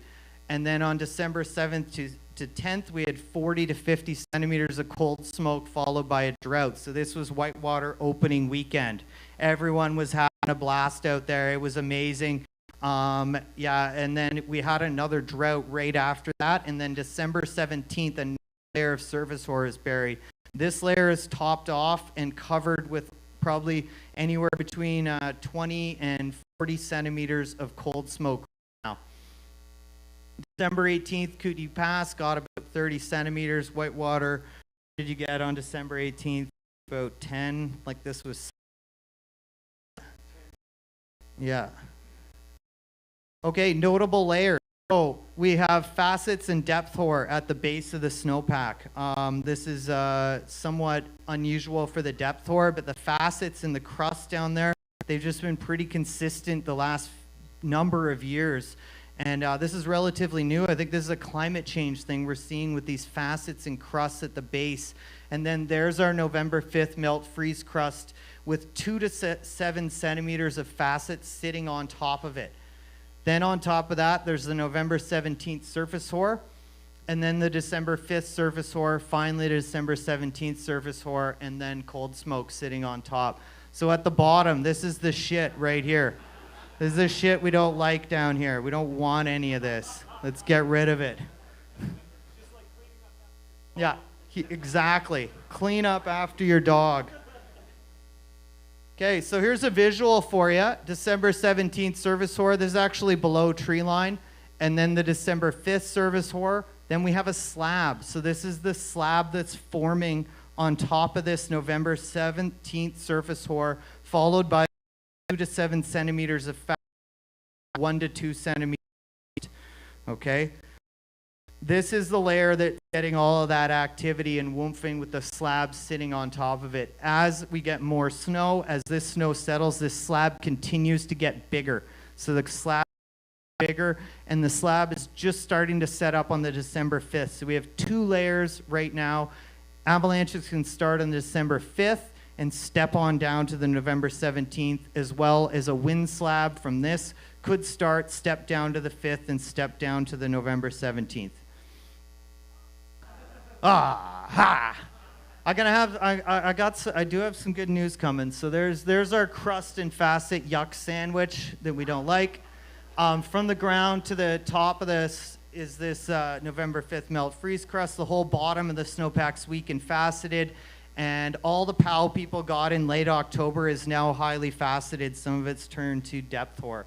And then on December 7th to 10th, we had 40 to 50 centimeters of cold smoke followed by a drought. So this was Whitewater opening weekend. Everyone was having a blast out there. It was amazing. Yeah, and then we had another drought right after that. And then December 17th, another layer of surface hoar is buried. This layer is topped off and covered with probably anywhere between 20 and 40 centimeters of cold smoke now. December 18th, Kootenay Pass got about 30 centimeters. Whitewater, what did you get on December 18th? About 10. Like this was. Yeah. Okay, notable layers. So we have facets and depth hoar at the base of the snowpack. This is somewhat unusual for the depth hoar, but the facets and the crust down there, they've just been pretty consistent the last number of years. And this is relatively new. I think this is a climate change thing we're seeing with these facets and crusts at the base. And then there's our November 5th melt freeze crust with 2 to 7 centimeters of facets sitting on top of it. Then on top of that, there's the November 17th surface hoar. and then the December 5th surface hoar, finally the December 17th surface hoar, and then cold smoke sitting on top. So at the bottom, this is the shit right here. This is the shit we don't like down here. We don't want any of this. Let's get rid of it. Yeah, exactly. Clean up after your dog. Okay, so here's a visual for you. December 17th service hoar. This is actually below tree line. And then the December 5th service hoar. Then we have a slab. So this is the slab that's forming on top of this November 17th surface hoar, followed by 2 to 7 centimeters of fat, 1 to 2 centimeters. Okay? This is the layer that's getting all of that activity and woofing with the slab sitting on top of it. As we get more snow, as this snow settles, this slab continues to get bigger. So the slab is bigger, and the slab is just starting to set up on the December 5th. So we have 2 layers right now. Avalanches can start on December 5th and step on down to the November 17th, as well as a wind slab from this could start, step down to the 5th, and step down to the November 17th. I do have some good news coming. So there's our crust and facet yuck sandwich that we don't like. From the ground to the top of this is this November 5th melt freeze crust. The whole bottom of the snowpack's weak and faceted, and all the POW people got in late October is now highly faceted. Some of it's turned to depth hoar.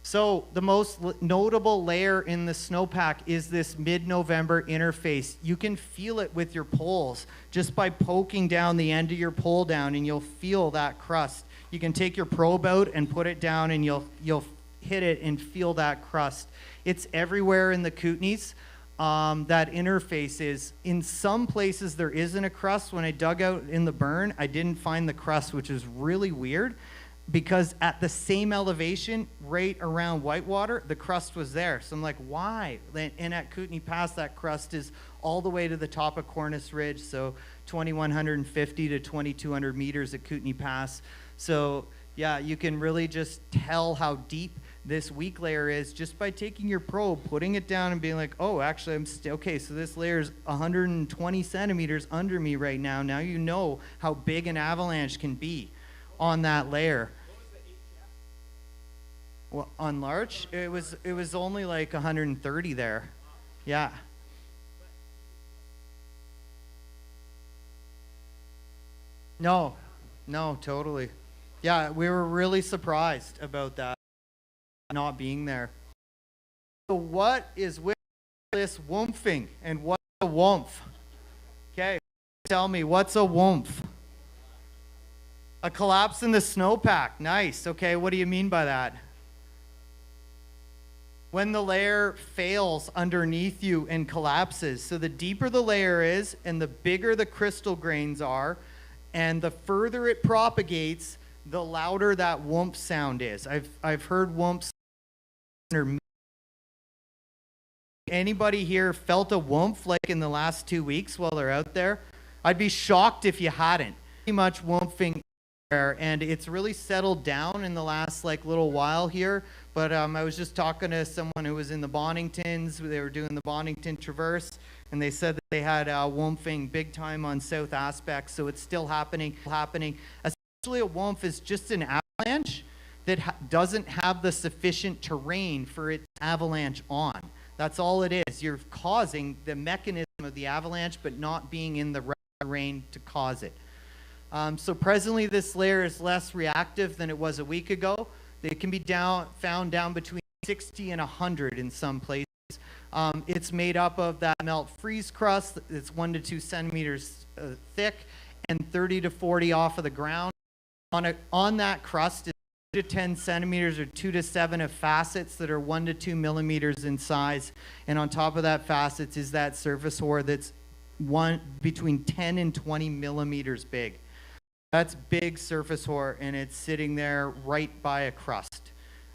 So the most notable layer in the snowpack is this mid-November interface. You can feel it with your poles just by poking down the end of your pole down, and you'll feel that crust. You can take your probe out and put it down, and you'll hit it and feel that crust. It's everywhere in the Kootenays. That interface is. In some places there isn't a crust. When I dug out in the burn, I didn't find the crust, which is really weird. Because at the same elevation, right around Whitewater, the crust was there. So I'm like, why? And at Kootenay Pass, that crust is all the way to the top of Cornice Ridge, so 2,150 to 2,200 meters at Kootenay Pass. So yeah, you can really just tell how deep this weak layer is just by taking your probe, putting it down, and being like, oh, actually, okay, so this layer is 120 centimeters under me right now. Now you know how big an avalanche can be on that layer. Well, on Larch, it was only like 130 there. Yeah. No, totally. Yeah, we were really surprised about that not being there. So what is with this woofing, and what's a woomph? Okay, tell me, what's a woomph? A collapse in the snowpack. Nice. Okay, what do you mean by that? When the layer fails underneath you and collapses. So the deeper the layer is and the bigger the crystal grains are, and the further it propagates, the louder that whoomp sound is. I've heard whoomps. Anybody here felt a whoomp like in the last 2 weeks while they're out there? I'd be shocked if you hadn't. Pretty much whoomping. And it's really settled down in the last little while here. But I was just talking to someone who was in the Boningtons. They were doing the Bonington Traverse, and they said that they had woomping big time on South Aspect. So it's still happening. Essentially, a woomph is just an avalanche that doesn't have the sufficient terrain for its avalanche on. That's all it is. You're causing the mechanism of the avalanche, but not being in the right terrain to cause it. So presently, this layer is less reactive than it was a week ago. It can be found down between 60 and 100 in some places. It's made up of that melt freeze crust. It's 1 to 2 centimeters thick and 30 to 40 off of the ground. On that crust is 2 to 10 centimeters or 2 to 7 of facets that are 1 to 2 millimeters in size. And on top of that facets is that surface hoar that's between 10 and 20 millimeters big. That's big surface hoar, and it's sitting there right by a crust.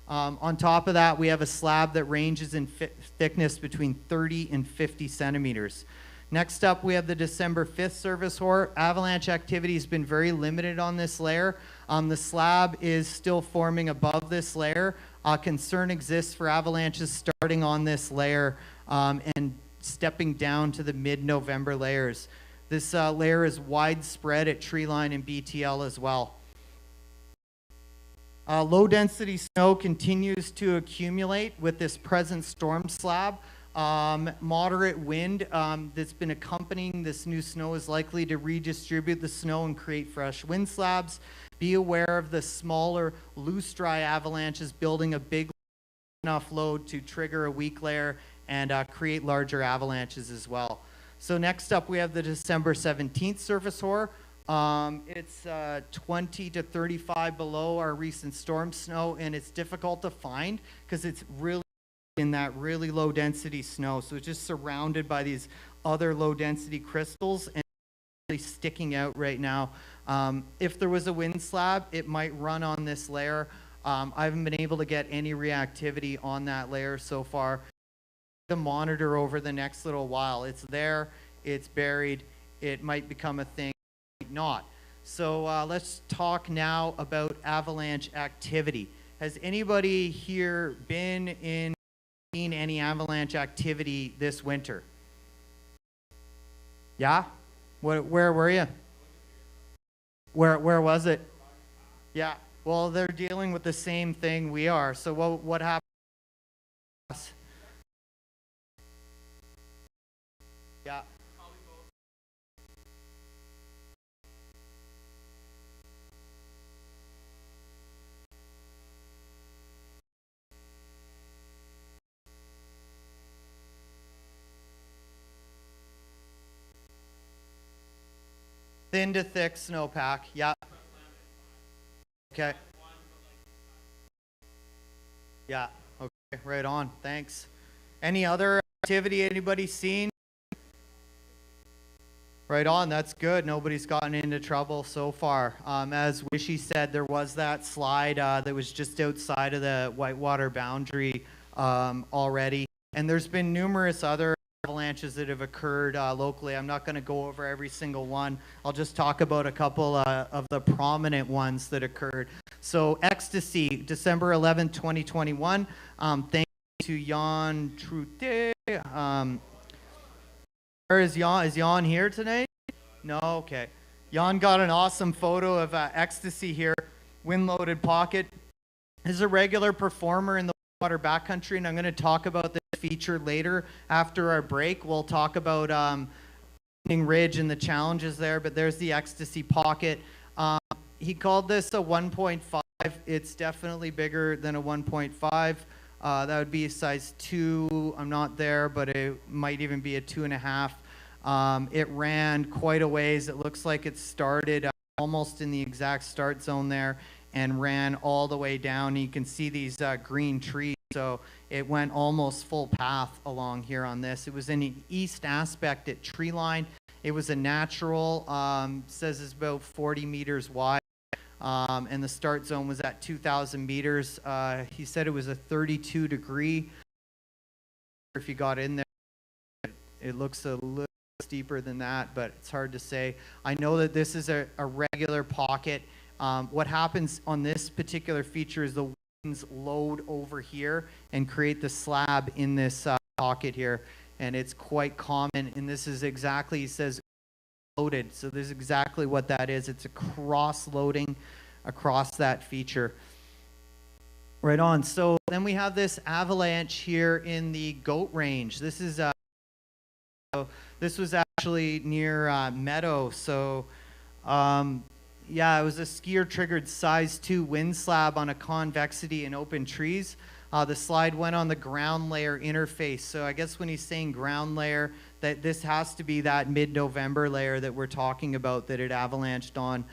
On top of that, we have a slab that ranges in thickness between 30 and 50 centimeters. Next up, we have the December 5th surface hoar. Avalanche activity has been very limited on this layer. The slab is still forming above this layer. Concern exists for avalanches starting on this layer and stepping down to the mid-November layers. This layer is widespread at treeline and BTL as well. Low-density snow continues to accumulate with this present storm slab. Moderate wind that's been accompanying this new snow is likely to redistribute the snow and create fresh wind slabs. Be aware of the smaller, loose, dry avalanches building a big enough load to trigger a weak layer and create larger avalanches as well. So next up, we have the December 17th surface hoar. It's 20 to 35 below our recent storm snow, and it's difficult to find because it's really in that really low density snow. So it's just surrounded by these other low density crystals and really sticking out right now. If there was a wind slab, it might run on this layer. I haven't been able to get any reactivity on that layer so far. The monitor over the next little while. It's there, it's buried, it might become a thing, might not. So let's talk now about avalanche activity. Has anybody here been seen any avalanche activity this winter? Yeah? Where were you? Where was it? Yeah. Well, they're dealing with the same thing we are. So what happened? Yeah. Thin to thick snowpack. Yeah. Okay. Yeah. Okay. Right on. Thanks. Any other activity anybody seen? Right on. That's good. Nobody's gotten into trouble so far. As Wishy said, there was that slide that was just outside of the whitewater boundary already. And there's been numerous other avalanches that have occurred locally. I'm not going to go over every single one. I'll just talk about a couple of the prominent ones that occurred. So Ecstasy, December 11th, 2021. Thank you to Jan Trute. Where is Jan? Is Jan here tonight? No? Okay. Jan got an awesome photo of Ecstasy here, wind-loaded pocket. He's a regular performer in the water backcountry, and I'm going to talk about this feature later after our break. We'll talk about Ridge and the challenges there, but there's the Ecstasy pocket. He called this a 1.5. It's definitely bigger than a 1.5. That would be a size 2. I'm not there, but it might even be a 2.5. It ran quite a ways. It looks like it started almost in the exact start zone there and ran all the way down. You can see these green trees. So it went almost full path along here on this. It was in the east aspect at tree line. It was a natural, says it's about 40 meters wide. And the start zone was at 2,000 meters. He said it was a 32 degree. If you got in there, it looks a little steeper than that, but it's hard to say. I know that this is a regular pocket. What happens on this particular feature is the winds load over here and create the slab in this pocket here. And it's quite common. And this is exactly, he says, loaded. So this is exactly what that is. It's a cross-loading across that feature. Right on. So then we have this avalanche here in the Goat Range. This is this was actually near Meadow. So yeah, it was a skier-triggered size 2 wind slab on a convexity in open trees. The slide went on the ground layer interface. So I guess when he's saying ground layer, that this has to be that mid-November layer that we're talking about that it avalanched on.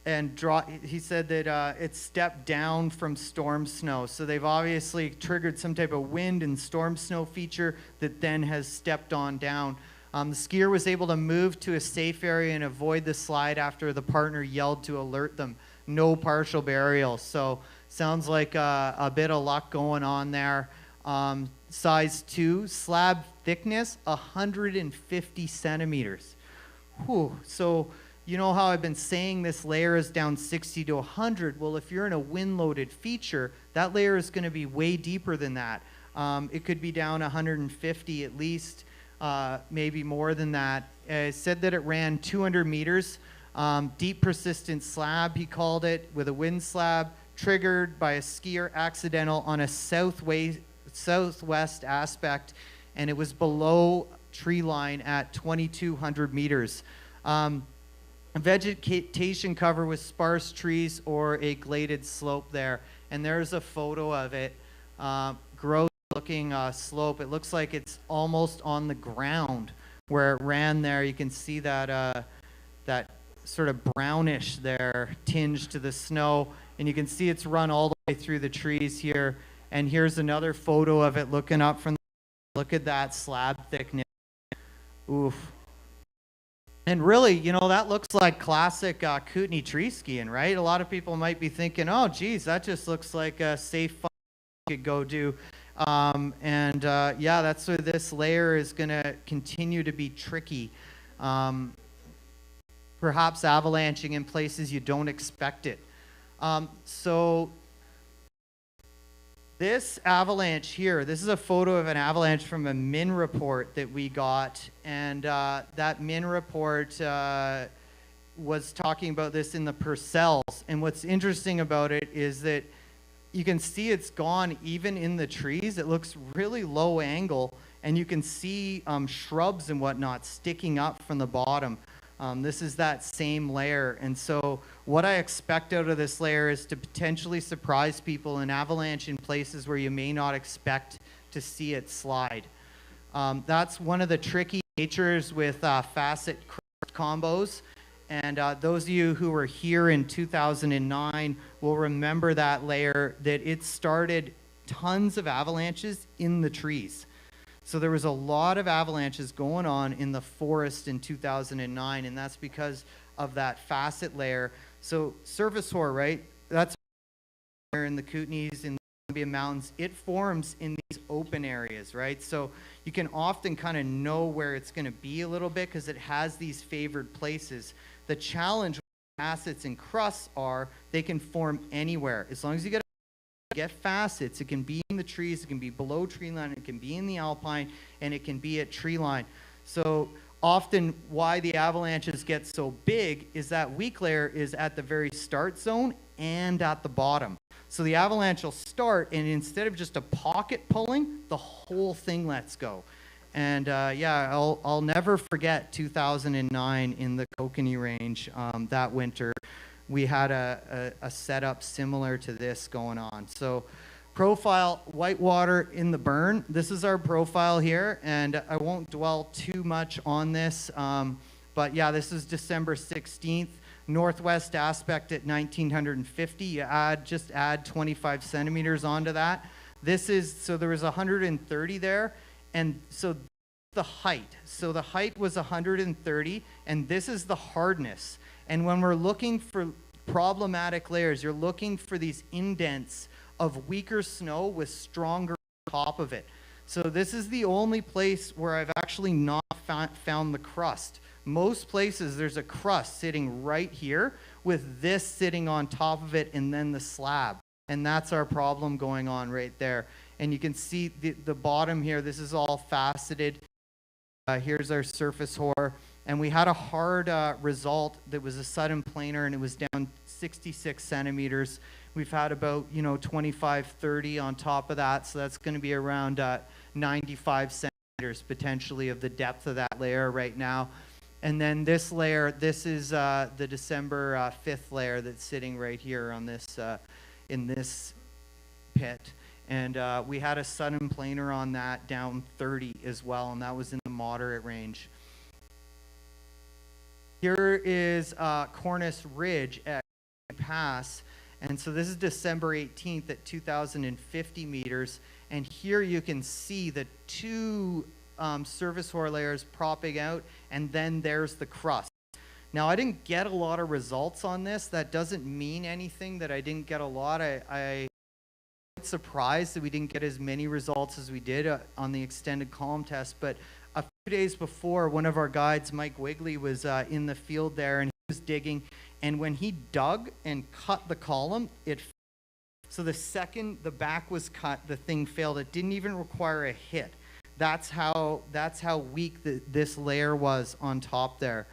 He said that it stepped down from storm snow. So they've obviously triggered some type of wind and storm snow feature that then has stepped on down. The skier was able to move to a safe area and avoid the slide after the partner yelled to alert them. No partial burial. So sounds like a bit of luck going on there. Size 2, slab thickness, 150 centimeters. Whew. So you know how I've been saying this layer is down 60 to 100? Well, if you're in a wind-loaded feature, that layer is going to be way deeper than that. It could be down 150 at least, maybe more than that. It said that it ran 200 meters. Deep persistent slab, he called it, with a wind slab, triggered by a skier accidental on a southwest aspect, and it was below tree line at 2,200 meters. Vegetation cover with sparse trees or a gladed slope there. And there's a photo of it. Gross looking slope. It looks like it's almost on the ground where it ran there. You can see that that sort of brownish there tinge to the snow. And you can see it's run all the way through the trees here. And here's another photo of it looking up from the, look at that slab thickness. Oof. And really, you know, that looks like classic Kootenay tree skiing, right? A lot of people might be thinking, oh, geez, that just looks like a safe fun you could go do. Yeah, that's where this layer is going to continue to be tricky. Perhaps avalanching in places you don't expect it. So this avalanche here, this is a photo of an avalanche from a MIN report that we got, and that MIN report was talking about this in the Purcells. And what's interesting about it is that you can see it's gone even in the trees. It looks really low angle, and you can see shrubs and whatnot sticking up from the bottom. This is that same layer. And so what I expect out of this layer is to potentially surprise people and avalanche in places where you may not expect to see it slide. That's one of the tricky natures with facet crust combos. And those of you who were here in 2009 will remember that layer, that it started tons of avalanches in the trees. So there was a lot of avalanches going on in the forest in 2009, and that's because of that facet layer. So surface hoar, right? That's in the Kootenays, in the Columbia Mountains. It forms in these open areas, right? So you can often kind of know where it's going to be a little bit because it has these favored places. The challenge with facets and crusts are they can form anywhere. As long as you get facets, it can be in the trees, it can be below tree line, it can be in the alpine, and it can be at tree line. So often why the avalanches get so big is that weak layer is at the very start zone and at the bottom. So the avalanche will start, and instead of just a pocket pulling, the whole thing lets go. And yeah, I'll never forget 2009 in the Kootenay range that winter. We had a setup similar to this going on. So profile, whitewater in the burn. This is our profile here, and I won't dwell too much on this. But yeah, this is December 16th. Northwest aspect at 1950. You just add 25 centimeters onto that. This is, so there was 130 there, and so the height. So the height was 130, and this is the hardness. And when we're looking for problematic layers, you're looking for these indents of weaker snow with stronger top of it. So this is the only place where I've actually not found the crust. Most places there's a crust sitting right here with this sitting on top of it and then the slab. And that's our problem going on right there. And you can see the bottom here, this is all faceted. Here's our surface hoar. And we had a hard result that was a sudden planer, and it was down 66 centimeters. We've had about, 25, 30 on top of that. So that's going to be around 95 centimeters potentially of the depth of that layer right now. And then this layer, this is the December 5th layer that's sitting right here on this, in this pit. And we had a sudden planer on that down 30 as well, and that was in the moderate range. Here is Cornice Ridge at Pass. And so this is December 18th at 2,050 meters. And here you can see the two surface hoar layers propping out, and then there's the crust. Now, I didn't get a lot of results on this. That doesn't mean anything that I didn't get a lot. I'm surprised that we didn't get as many results as we did on the extended column test. But a few days before, one of our guides, Mike Wigley, was in the field there, and he was digging. And when he dug and cut the column, it So the second the back was cut, the thing failed. It didn't even require a hit. That's how weak this layer was on top there.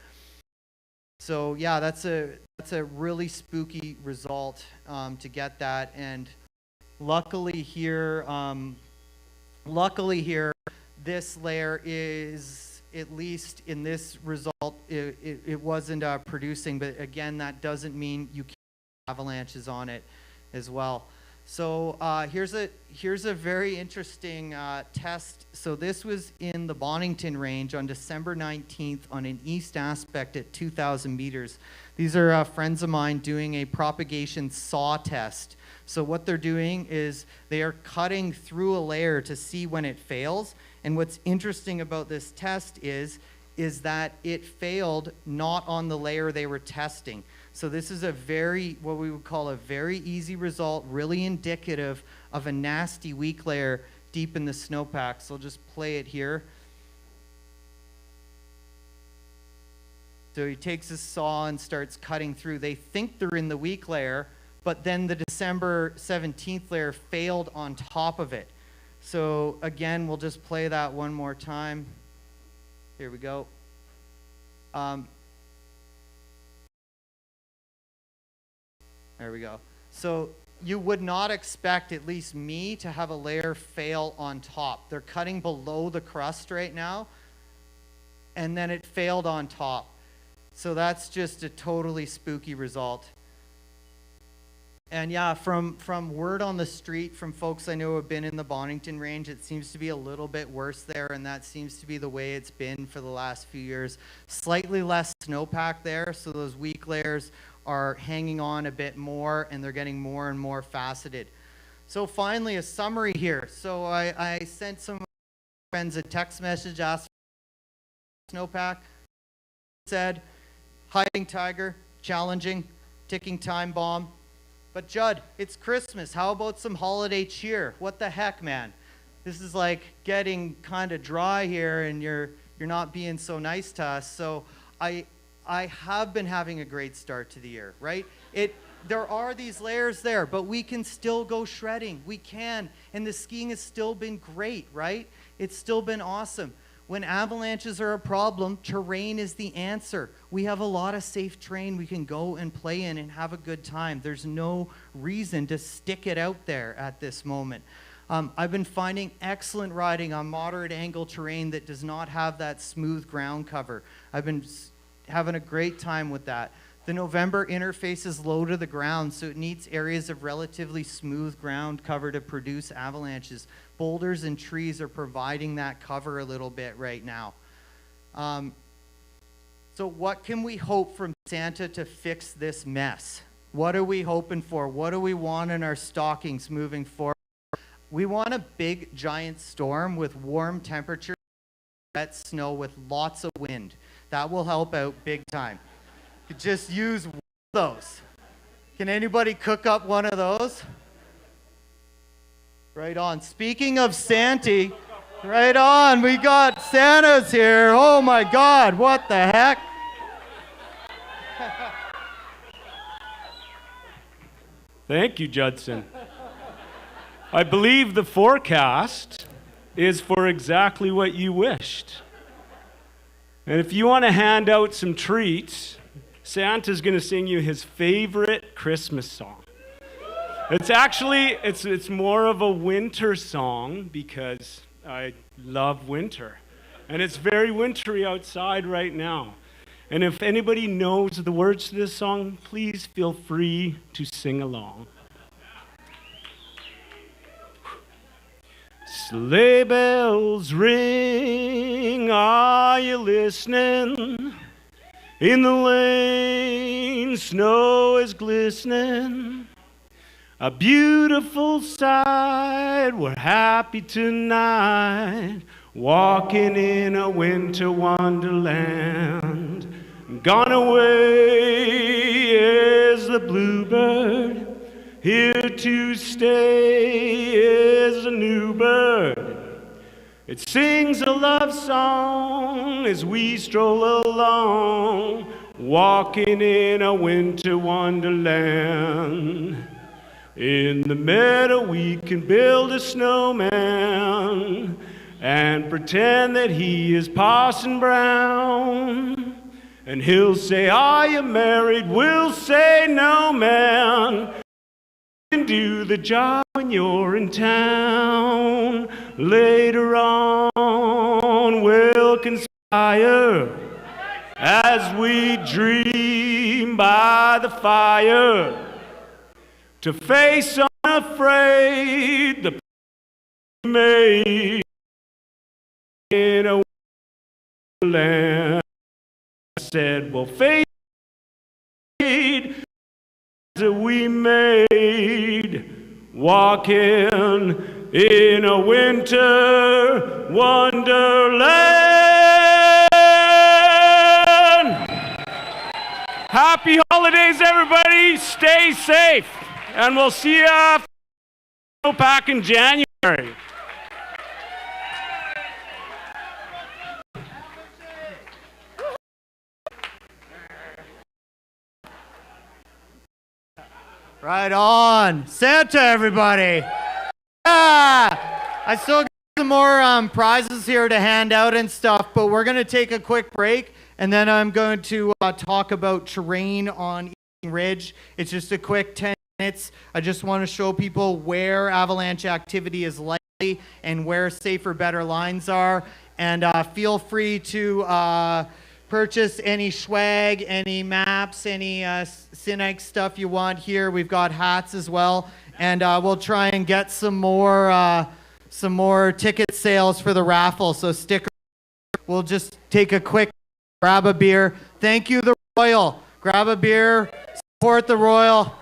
So yeah, that's a really spooky result to get that. And luckily here, this layer is, at least in this result, it wasn't producing. But again, that doesn't mean you can't have avalanches on it as well. So here's a very interesting test. So this was in the Bonington Range on December 19th on an east aspect at 2,000 meters. These are friends of mine doing a propagation saw test. So what they're doing is they are cutting through a layer to see when it fails. And what's interesting about this test is that it failed not on the layer they were testing. So this is what we would call a very easy result, really indicative of a nasty weak layer deep in the snowpack. So I'll just play it here. So he takes his saw and starts cutting through. They think they're in the weak layer, but then the December 17th layer failed on top of it. So again, we'll just play that one more time. Here we go. There we go. So you would not expect, at least me, to have a layer fail on top. They're cutting below the crust right now, and then it failed on top. So that's just a totally spooky result. And yeah, from word on the street, from folks I know who have been in the Bonington Range, it seems to be a little bit worse there, and that seems to be the way it's been for the last few years. Slightly less snowpack there, so those weak layers are hanging on a bit more, and they're getting more and more faceted. So finally, a summary here. So I sent some friends a text message, asked for snowpack, said, hiding tiger, challenging, ticking time bomb. But Judd, it's Christmas. How about some holiday cheer? What the heck, man? This is like getting kind of dry here, and you're not being so nice to us. So I have been having a great start to the year, right? There are these layers there, but we can still go shredding. We can, and the skiing has still been great, right? It's still been awesome. When avalanches are a problem, terrain is the answer. We have a lot of safe terrain we can go and play in and have a good time. There's no reason to stick it out there at this moment. I've been finding excellent riding on moderate angle terrain that does not have that smooth ground cover. I've been having a great time with that. The November interface is low to the ground, so it needs areas of relatively smooth ground cover to produce avalanches. Boulders and trees are providing that cover a little bit right now. So what can we hope from Santa to fix this mess? What are we hoping for? What do we want in our stockings moving forward? We want a big, giant storm with warm temperatures, wet snow with lots of wind. That will help out big time. You just use one of those. Can anybody cook up one of those? Right on. Speaking of Santa, right on. We got Santas here. Oh my God, what the heck? Thank you, Judson. I believe the forecast is for exactly what you wished. And if you want to hand out some treats, Santa's going to sing you his favorite Christmas song. It's actually, it's more of a winter song because I love winter. And it's very wintry outside right now. And if anybody knows the words to this song, please feel free to sing along. Sleigh bells ring, are you listening? In the lane, snow is glistening. A beautiful sight, we're happy tonight, walking in a winter wonderland. Gone away is the bluebird, here to stay is a new bird. It sings a love song as we stroll along, walking in a winter wonderland. In the meadow we can build a snowman and pretend that he is Parson Brown. And he'll say, are you married? We'll say, no, man. You can do the job when you're in town. Later on, we'll conspire as we dream by the fire to face unafraid the made in a land. I said, well, fade that we made, walking in a winter wonderland. Happy holidays, everybody. Stay safe. And we'll see you Snowpack in January. Right on. Santa, everybody. I still got some more prizes here to hand out and stuff, but we're going to take a quick break, and then I'm going to talk about terrain on Eaton Ridge. It's just a quick 10 minutes. I just want to show people where avalanche activity is likely and where safer, better lines are. And feel free to purchase any swag, any maps, any Synike stuff you want here. We've got hats as well, and we'll try and get some more ticket sales for the raffle. So stick around. We'll just take a quick grab a beer. Thank you, the Royal. Grab a beer, support the Royal.